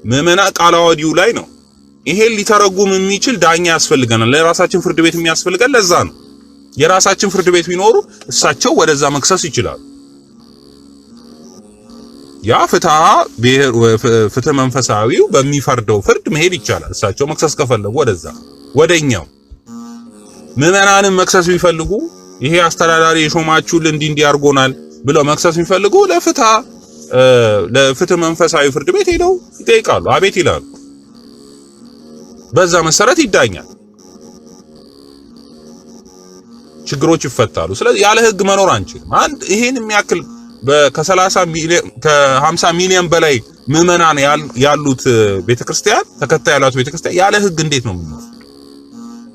ምዕመና ቃለ ዓዋዲው ላይ ነው ይሄን ሊተረጉም የሚችል ዳኛ ያስፈልገናል ለራሳችን ፍርድ ቤት የሚያስፈልገን ለዛ ነው የራሳችን ፍርድ ቤት ቢኖሩ እሳቸው ወደዛ መክሰስ ይችላሉ ያ ፍትሐ መንፈሳዊው በሚፈርደው ፍርድ መሄድ ይቻላል እሳቸው መክሰስ ከፈለጉ ወደዛ ወደኛው ምዕመናንን መክሰስ ቢፈልጉ ይሄ አስተዳዳሪ የሾማችሁልን እንዲያርጎናል ብለው መክሰስ የሚፈልጉ ለፍትህ መንፈሳዊ ፍርድ ቤት ሄደው ይጠይቃሉ፣ አቤት ይላሉ። በዛ መሰረት ይዳኛል፣ ችግሮች ይፈታሉ። ስለዚህ ያለ ህግ መኖር አንችልም። አንድ ይሄን የሚያክል ከ50 ሚሊዮን በላይ ምዕመናን ያሉት ቤተክርስቲያን ተከታይ ያሉት ቤተክርስቲያን ያለ ህግ እንዴት ነው የሚኖረው?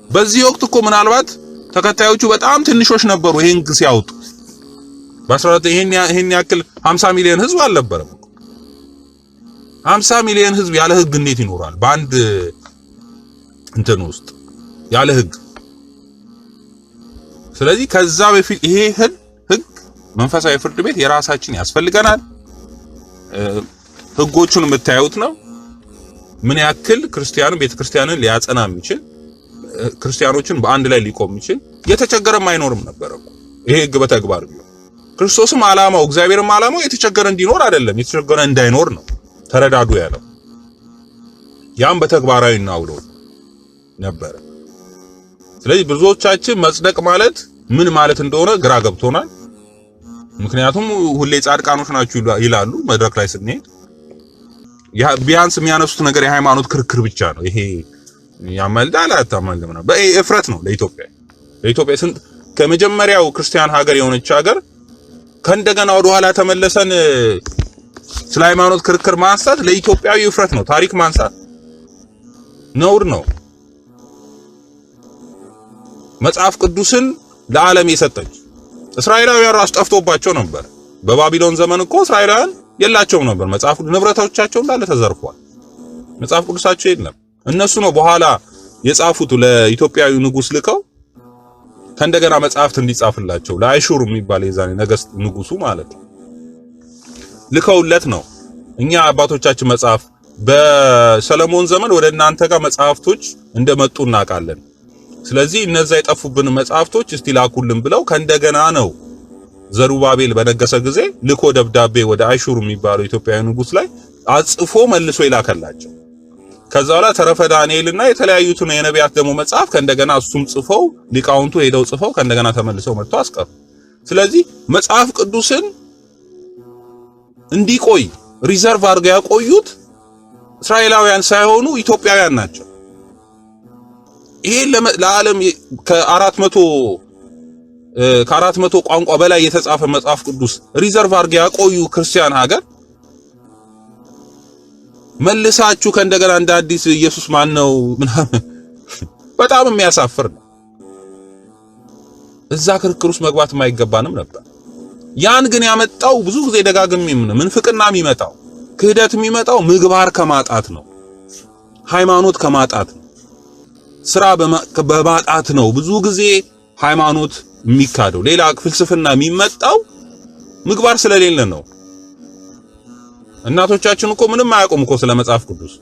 በዚህ ወቅት እኮ ምናልባት ተከታዮቹ በጣም ትንሾች ነበሩ ይሄን ህግ ሲያወጡ። በ19 ይሄን ያክል 50 ሚሊዮን ህዝብ አልነበረም። 50 ሚሊዮን ህዝብ ያለ ህግ እንዴት ይኖራል? በአንድ እንትን ውስጥ ያለ ህግ። ስለዚህ ከዛ በፊት ይሄ ህግ መንፈሳዊ ፍርድ ቤት የራሳችን ያስፈልገናል። ህጎቹን የምታዩት ነው ምን ያክል ቤተክርስቲያንን ሊያጸና የሚችል ክርስቲያኖችን በአንድ ላይ ሊቆም የሚችል የተቸገረም አይኖርም ነበር እኮ ይሄ ህግ በተግባር ቢሆን። ክርስቶስም ዓላማው እግዚአብሔርም ዓላማው የተቸገረ እንዲኖር አይደለም፣ የተቸገረ እንዳይኖር ነው። ተረዳዱ ያለው ያም በተግባራዊ እናውለው ነበር። ስለዚህ ብዙዎቻችን መጽደቅ ማለት ምን ማለት እንደሆነ ግራ ገብቶናል። ምክንያቱም ሁሌ ጻድቃኖች ናችሁ ይላሉ መድረክ ላይ ስንሄድ። ቢያንስ የሚያነሱት ነገር የሃይማኖት ክርክር ብቻ ነው። ይሄ ያመልዳል አታመልድም ነው። በእፍረት ነው ለኢትዮጵያ ስንት ከመጀመሪያው ክርስቲያን ሀገር የሆነች ሀገር ከእንደገና ወደ ኋላ ተመለሰን ስለ ሃይማኖት ክርክር ማንሳት ለኢትዮጵያዊ እፍረት ነው። ታሪክ ማንሳት ነውር ነው። መጽሐፍ ቅዱስን ለዓለም የሰጠች እስራኤላውያን ራስ ጠፍቶባቸው ነበር። በባቢሎን ዘመን እኮ እስራኤላውያን የላቸውም ነበር። መጽሐፍ ንብረቶቻቸው እንዳለ ተዘርፏል። መጽሐፍ ቅዱሳቸው የለም። እነሱ ነው በኋላ የጻፉት ለኢትዮጵያዊ ንጉስ ልከው ከእንደገና መጽሐፍት እንዲጻፍላቸው ለአይሹር የሚባል የዛኔ ነገስት ንጉሱ ማለት ነው ልከውለት ነው። እኛ አባቶቻችን መጽሐፍ በሰለሞን ዘመን ወደ እናንተ ጋር መጽሐፍቶች እንደመጡ እናውቃለን። ስለዚህ እነዛ የጠፉብን መጽሐፍቶች እስቲ ላኩልን ብለው ከእንደገና ነው ዘሩባቤል በነገሰ ጊዜ ልኮ ደብዳቤ ወደ አይሹር የሚባለው ኢትዮጵያዊ ንጉስ ላይ አጽፎ መልሶ ይላከላቸው። ከዛ በኋላ ተረፈ ዳንኤልና የተለያዩትን የነቢያት ደግሞ መጽሐፍ ከእንደገና እሱም ጽፈው ሊቃውንቱ ሄደው ጽፈው ከእንደገና ተመልሰው መጥተው አስቀሩ። ስለዚህ መጽሐፍ ቅዱስን እንዲቆይ ሪዘርቭ አድርገው ያቆዩት እስራኤላውያን ሳይሆኑ ኢትዮጵያውያን ናቸው። ይሄ ለዓለም ከ400 ቋንቋ በላይ የተጻፈ መጽሐፍ ቅዱስ ሪዘርቭ አድርገው ያቆዩ ክርስቲያን ሀገር መልሳችሁ ከእንደገና እንደ አዲስ ኢየሱስ ማን ነው ምናምን በጣም የሚያሳፍር ነው። እዛ ክርክር ውስጥ መግባት የማይገባንም ነበር። ያን ግን ያመጣው ብዙ ጊዜ ደጋግሜም ነው ምንፍቅና የሚመጣው ክህደት የሚመጣው ምግባር ከማጣት ነው፣ ሃይማኖት ከማጣት ነው፣ ስራ በማጣት ነው። ብዙ ጊዜ ሃይማኖት የሚካደው ሌላ ፍልስፍና የሚመጣው ምግባር ስለሌለ ነው። እናቶቻችን እኮ ምንም አያውቁም እኮ ስለ መጽሐፍ ቅዱስ።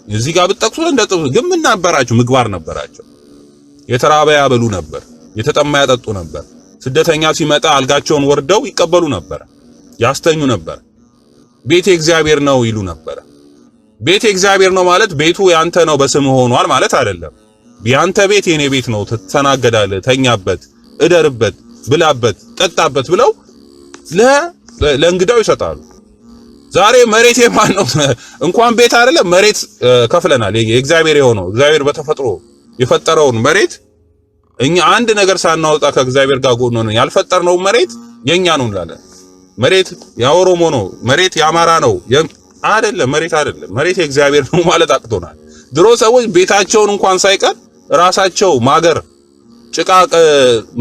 እዚህ ጋር ብትጠቅሱ ግን ምን ነበራቸው? ምግባር ነበራቸው። የተራበ ያበሉ ነበር፣ የተጠማ ያጠጡ ነበር። ስደተኛ ሲመጣ አልጋቸውን ወርደው ይቀበሉ ነበር፣ ያስተኙ ነበር። ቤቴ እግዚአብሔር ነው ይሉ ነበር። ቤቴ እግዚአብሔር ነው ማለት ቤቱ ያንተ ነው በስም ሆኗል ማለት አይደለም። ያንተ ቤት የኔ ቤት ነው፣ ትተናገዳለህ፣ ተኛበት፣ እደርበት፣ ብላበት፣ ጠጣበት ብለው ለእንግዳው ይሰጣሉ። ዛሬ መሬት የማን ነው? እንኳን ቤት አይደለም መሬት ከፍለናል። የእግዚአብሔር የሆነው እግዚአብሔር በተፈጥሮ የፈጠረውን መሬት እኛ አንድ ነገር ሳናወጣ ከእግዚአብሔር ጋር ጎን ሆነን ያልፈጠርነው መሬት የኛ ነው እንላለን። መሬት ያኦሮሞ ነው፣ መሬት ያማራ ነው አይደለም። መሬት አይደለም፣ መሬት የእግዚአብሔር ነው ማለት አቅቶናል። ድሮ ሰዎች ቤታቸውን እንኳን ሳይቀር ራሳቸው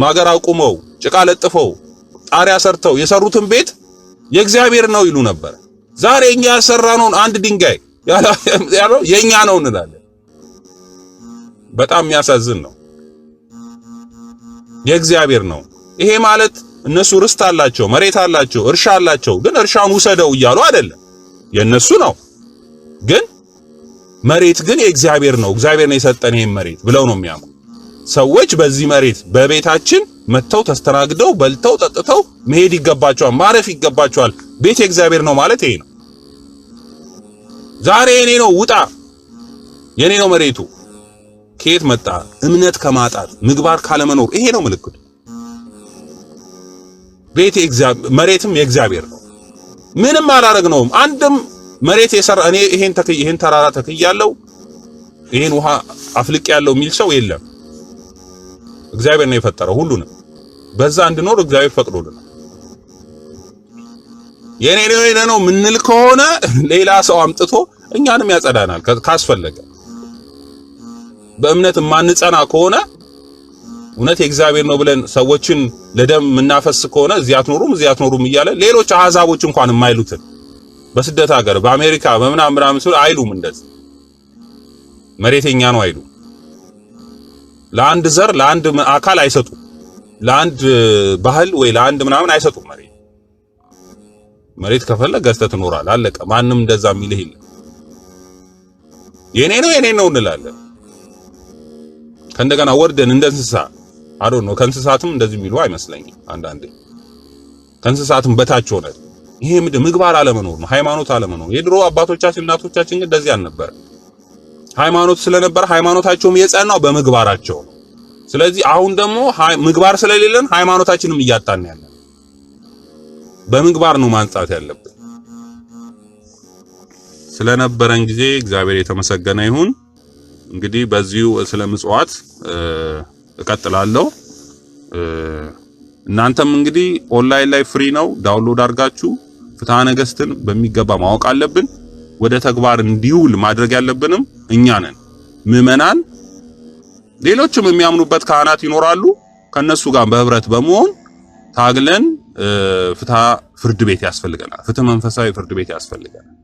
ማገር አቁመው ጭቃ ለጥፈው ጣሪያ ሰርተው የሰሩትን ቤት የእግዚአብሔር ነው ይሉ ነበር። ዛሬ እኛ ያሰራነውን አንድ ድንጋይ ያለው የኛ ነው እንላለን። በጣም የሚያሳዝን ነው። የእግዚአብሔር ነው። ይሄ ማለት እነሱ ርስት አላቸው፣ መሬት አላቸው፣ እርሻ አላቸው። ግን እርሻውን ውሰደው እያሉ አይደለም፣ የነሱ ነው። ግን መሬት ግን የእግዚአብሔር ነው፣ እግዚአብሔር ነው የሰጠን ይሄን መሬት ብለው ነው የሚያምኑ ሰዎች። በዚህ መሬት በቤታችን መተው ተስተናግደው በልተው ጠጥተው መሄድ ይገባቸዋል፣ ማረፍ ይገባቸዋል። ቤት የእግዚአብሔር ነው ማለት ይሄ ነው። ዛሬ የኔ ነው ውጣ፣ የኔ ነው መሬቱ። ከየት መጣ? እምነት ከማጣት ምግባር ካለመኖር። ይሄ ነው ምልክቱ። ቤት መሬትም የእግዚአብሔር ነው። ምንም አላረግነውም። አንድም መሬት የሰራ እኔ ይሄን ተራራ ተክያለሁ ይሄን ውሃ አፍልቅ ያለው የሚል ሰው የለም። እግዚአብሔር ነው የፈጠረው ሁሉንም። በዛ እንድኖር እግዚአብሔር ፈቅዶልናል። የኔ ነው ምንል ከሆነ ሌላ ሰው አምጥቶ እኛንም ያጸዳናል ካስፈለገ። በእምነት ማንጸና ከሆነ እውነት የእግዚአብሔር ነው ብለን ሰዎችን ለደም ምናፈስ ከሆነ እዚህ አትኖሩም እያለ ሌሎች አሕዛቦች እንኳን የማይሉትን በስደት ሀገር በአሜሪካ በምናምን ሲሉ አይሉም። እንደዚህ መሬተኛ ነው አይሉ። ለአንድ ዘር ለአንድ አካል አይሰጡ፣ ለአንድ ባህል ወይ ለአንድ ምናምን አይሰጡ። መሬት ከፈለገ ገዝተህ ትኖራለህ፣ አለቀ። ማንም እንደዛ የሚልህ የለም። የኔ ነው እንላለን። ከእንደገና ወርደን እንደ እንስሳ ነው ከእንስሳትም እንደዚህ የሚሉ አይመስለኝም። አንዳንዴ ከእንስሳትም በታች ሆነ። ይሄ ምግባር አለመኖር ነው፣ ሃይማኖት አለመኖር። የድሮ አባቶቻችን እናቶቻችን ግን እንደዚህ አልነበረ። ሃይማኖት ስለነበረ ሃይማኖታቸውም የጸናው በምግባራቸው ነው። ስለዚህ አሁን ደግሞ ምግባር ስለሌለን ሃይማኖታችንም እያጣን ያለን። በምግባር ነው ማንጻት ያለብን። ስለነበረን ጊዜ እግዚአብሔር የተመሰገነ ይሁን። እንግዲህ በዚሁ ስለ ምጽዋት እቀጥላለሁ። እናንተም እንግዲህ ኦንላይን ላይ ፍሪ ነው፣ ዳውንሎድ አድርጋችሁ ፍትሐ ነገሥትን በሚገባ ማወቅ አለብን። ወደ ተግባር እንዲውል ማድረግ ያለብንም እኛ ነን ምዕመናን። ሌሎችም የሚያምኑበት ካህናት ይኖራሉ። ከነሱ ጋር በህብረት በመሆን ታግለን ፍትሐ ፍርድ ቤት ያስፈልገናል። ፍትህ መንፈሳዊ ፍርድ ቤት ያስፈልገናል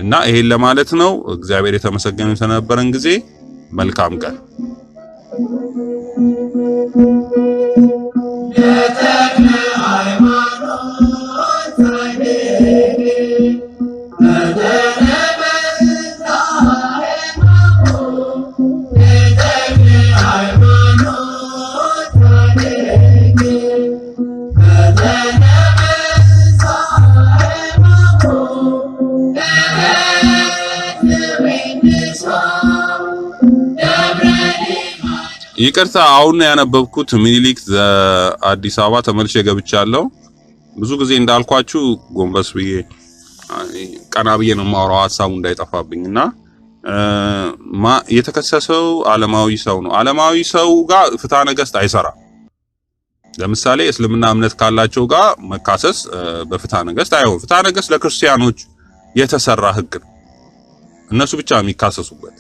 እና ይሄን ለማለት ነው። እግዚአብሔር የተመሰገነ ስለነበረን ጊዜ መልካም ቀን። ይቅርታ አሁን ያነበብኩት ሚኒሊክ አዲስ አበባ ተመልሼ ገብቻለሁ። ብዙ ጊዜ እንዳልኳችሁ ጎንበስ ብዬ ቀና ብዬ ነው የማወራው ሐሳቡ እንዳይጠፋብኝና የተከሰሰው ዓለማዊ ሰው ነው። ዓለማዊ ሰው ጋር ፍትሐ ነገሥት አይሰራም። ለምሳሌ እስልምና እምነት ካላቸው ጋር መካሰስ በፍትሐ ነገሥት አይሆን። ፍትሐ ነገሥት ለክርስቲያኖች የተሰራ ህግ ነው፣ እነሱ ብቻ የሚካሰሱበት።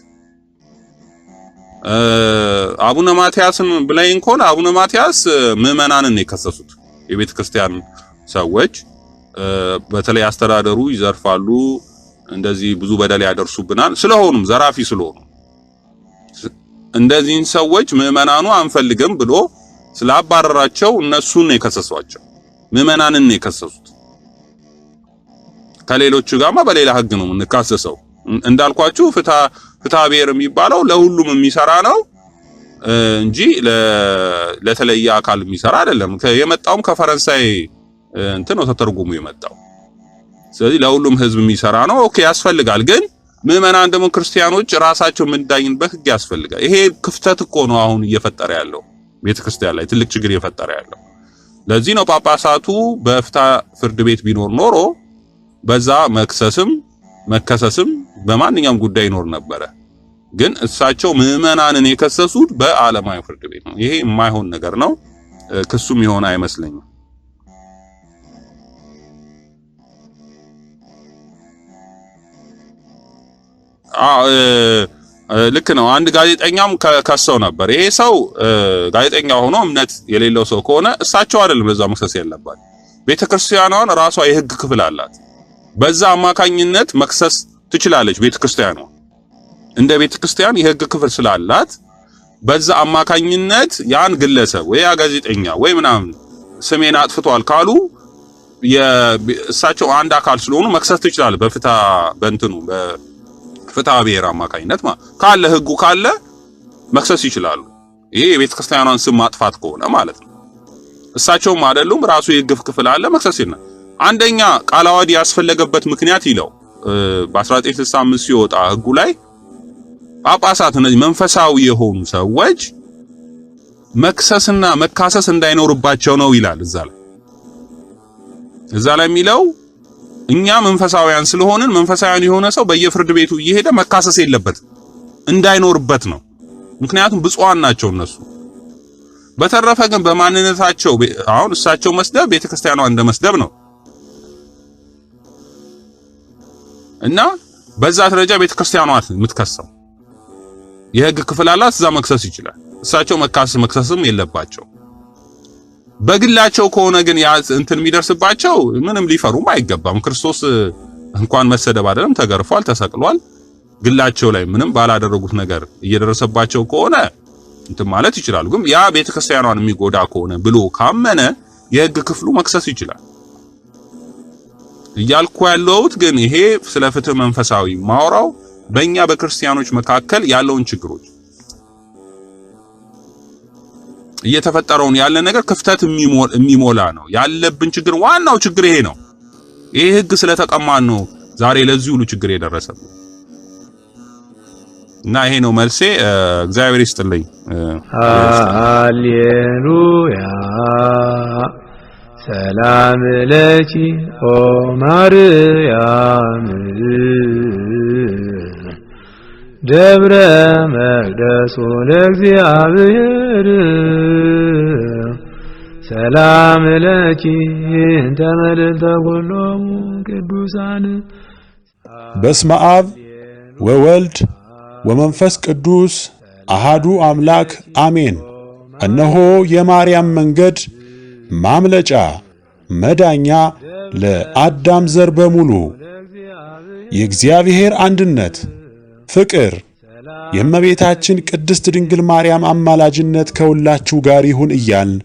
አቡነ ማቲያስን ብለኝ እንኳን አቡነ ማቲያስ ምዕመናንን የከሰሱት የቤተ ክርስቲያን ሰዎች በተለይ አስተዳደሩ ይዘርፋሉ፣ እንደዚህ ብዙ በደል ያደርሱብናል ስለሆኑም ዘራፊ ስለሆኑ እንደዚህን ሰዎች ምዕመናኑ አንፈልግም ብሎ ስላባረራቸው እነሱን ነው የከሰሷቸው። ምዕመናንን ነው የከሰሱት። ከሌሎቹ ጋርማ በሌላ ህግ ነው እንካሰሰው። እንዳልኳችሁ ፍትሐ ብሔር የሚባለው ለሁሉም የሚሰራ ነው እንጂ ለተለየ አካል የሚሰራ አይደለም። የመጣውም ከፈረንሳይ እንትን ነው ተተርጉሞ የመጣው። ስለዚህ ለሁሉም ህዝብ የሚሰራ ነው። ኦኬ ያስፈልጋል። ግን ምዕመናን ደግሞ ክርስቲያኖች ራሳቸው የምንዳኝበት ህግ ያስፈልጋል። ይሄ ክፍተት እኮ ነው አሁን እየፈጠረ ያለው ቤተክርስቲያን ላይ ትልቅ ችግር እየፈጠረ ያለው። ለዚህ ነው ጳጳሳቱ በፍትሐ ፍርድ ቤት ቢኖር ኖሮ በዛ መከሰስም በማንኛውም ጉዳይ ይኖር ነበረ። ግን እሳቸው ምዕመናንን የከሰሱት በዓለማዊ ፍርድ ቤት ነው። ይሄ የማይሆን ነገር ነው። ክሱም ይሆን አይመስለኝም። ልክ ነው። አንድ ጋዜጠኛም ከሰው ነበር። ይሄ ሰው ጋዜጠኛ ሆኖ እምነት የሌለው ሰው ከሆነ እሳቸው አይደለም ለዛ መክሰስ ያለባቸው። ቤተክርስቲያኗን ራሷ የህግ ክፍል አላት። በዛ አማካኝነት መክሰስ ትችላለች። ቤተክርስቲያኗ እንደ ቤተክርስቲያን የህግ ክፍል ስላላት በዛ አማካኝነት ያን ግለሰብ ወይ ያ ጋዜጠኛ ወይ ምናምን ስሜን አጥፍቷል ካሉ እሳቸው አንድ አካል ስለሆኑ መክሰስ ትችላለች። በፍትሐ ብሔር አማካኝነት ካለ ህጉ ካለ መክሰስ ይችላሉ። ይሄ የቤተክርስቲያኗን ስም ማጥፋት ከሆነ ማለት ነው። እሳቸውም አይደሉም ራሱ የህግ ክፍል አለ መክሰስ ይችላል። አንደኛ ቃለ ዓዋዲ ያስፈለገበት ምክንያት ይለው በ1965 ሲወጣ ህጉ ላይ ጳጳሳት እነዚህ መንፈሳዊ የሆኑ ሰዎች መክሰስና መካሰስ እንዳይኖርባቸው ነው ይላል እዛ ላይ የሚለው እኛ መንፈሳውያን ስለሆንን መንፈሳውያን የሆነ ሰው በየፍርድ ቤቱ እየሄደ መካሰስ የለበትም እንዳይኖርበት ነው። ምክንያቱም ብፁዓን ናቸው እነሱ። በተረፈ ግን በማንነታቸው አሁን እሳቸው መስደብ ቤተክርስቲያኗ እንደመስደብ ነው እና በዛ ደረጃ ቤተክርስቲያኗ የምትከሰው የህግ ክፍል አላት፣ እዛ መክሰስ ይችላል። እሳቸው መክሰስም የለባቸው። በግላቸው ከሆነ ግን ያ እንትን የሚደርስባቸው ምንም ሊፈሩም አይገባም። ክርስቶስ እንኳን መሰደብ አይደለም ተገርፏል፣ ተሰቅሏል። ግላቸው ላይ ምንም ባላደረጉት ነገር እየደረሰባቸው ከሆነ እንትን ማለት ይችላሉ። ግን ያ ቤተክርስቲያኗን የሚጎዳ ከሆነ ብሎ ካመነ የህግ ክፍሉ መክሰስ ይችላል። እያልኩ ያለሁት ግን ይሄ ስለ ፍትህ መንፈሳዊ ማውራው በእኛ በክርስቲያኖች መካከል ያለውን ችግሮች እየተፈጠረውን ያለ ነገር ክፍተት የሚሞላ ነው ያለብን ችግር። ዋናው ችግር ይሄ ነው። ይሄ ህግ ስለተቀማን ነው ዛሬ ለዚህ ሁሉ ችግር የደረሰብን እና ይሄ ነው መልሴ። እግዚአብሔር ይስጥልኝ። ሃሌሉያ ሰላም ለኪ ኦ ማርያም ደብረ መቅደሱ ለእግዚአብሔር ሰላም ለኪ እንተ መልዕልተ ኩሎሙ ቅዱሳን። በስመ አብ ወወልድ ወመንፈስ ቅዱስ አሃዱ አምላክ አሜን። እነሆ የማርያም መንገድ ማምለጫ መዳኛ ለአዳም ዘር በሙሉ የእግዚአብሔር አንድነት ፍቅር የእመቤታችን ቅድስት ድንግል ማርያም አማላጅነት ከሁላችሁ ጋር ይሁን እያልን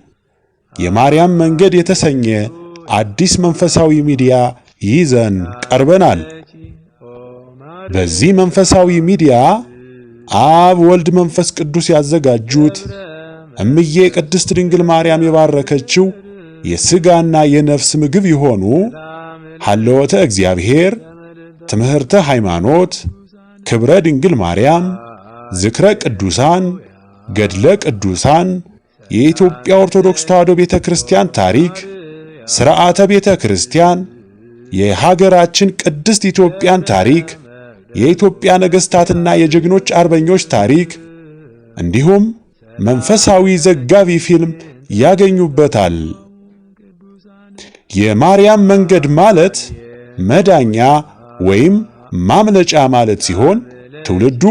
የማርያም መንገድ የተሰኘ አዲስ መንፈሳዊ ሚዲያ ይዘን ቀርበናል። በዚህ መንፈሳዊ ሚዲያ አብ ወልድ መንፈስ ቅዱስ ያዘጋጁት እምዬ ቅድስት ድንግል ማርያም የባረከችው የሥጋና የነፍስ ምግብ የሆኑ ሐልወተ እግዚአብሔር፣ ትምህርተ ሃይማኖት፣ ክብረ ድንግል ማርያም፣ ዝክረ ቅዱሳን፣ ገድለ ቅዱሳን፣ የኢትዮጵያ ኦርቶዶክስ ተዋሕዶ ቤተክርስቲያን ታሪክ፣ ሥርዓተ ቤተክርስቲያን፣ የሀገራችን ቅድስት ኢትዮጵያን ታሪክ፣ የኢትዮጵያ ነገሥታትና የጀግኖች አርበኞች ታሪክ እንዲሁም መንፈሳዊ ዘጋቢ ፊልም ያገኙበታል። የማርያም መንገድ ማለት መዳኛ ወይም ማምለጫ ማለት ሲሆን ትውልዱ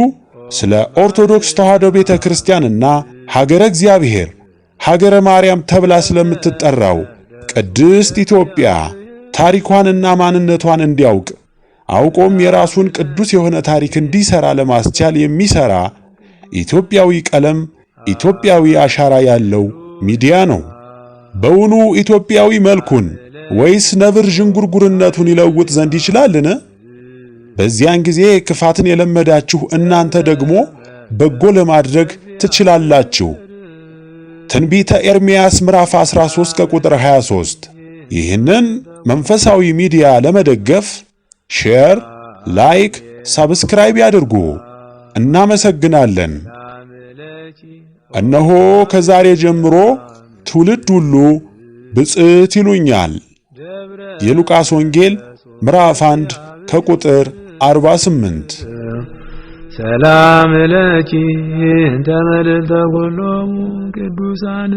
ስለ ኦርቶዶክስ ተዋሕዶ ቤተክርስቲያንና ሀገረ እግዚአብሔር ሀገረ ማርያም ተብላ ስለምትጠራው ቅድስት ኢትዮጵያ ታሪኳንና ማንነቷን እንዲያውቅ አውቆም የራሱን ቅዱስ የሆነ ታሪክ እንዲሰራ ለማስቻል የሚሰራ ኢትዮጵያዊ ቀለም ኢትዮጵያዊ አሻራ ያለው ሚዲያ ነው። በውኑ ኢትዮጵያዊ መልኩን ወይስ ነብር ዥንጉርጉርነቱን ይለውጥ ዘንድ ይችላልን? በዚያን ጊዜ ክፋትን የለመዳችሁ እናንተ ደግሞ በጎ ለማድረግ ትችላላችሁ። ትንቢተ ኤርምያስ ምዕራፍ 13 ከቁጥር 23። ይህንን መንፈሳዊ ሚዲያ ለመደገፍ ሼር፣ ላይክ፣ ሰብስክራይብ ያድርጉ። እናመሰግናለን። እነሆ ከዛሬ ጀምሮ ትውልድ ሁሉ ብፅዕት ይሉኛል። የሉቃስ ወንጌል ምዕራፍ 1 ከቁጥር 48። ሰላም ለኪ እንተ መልዕልተ ኩሎሙ ቅዱሳን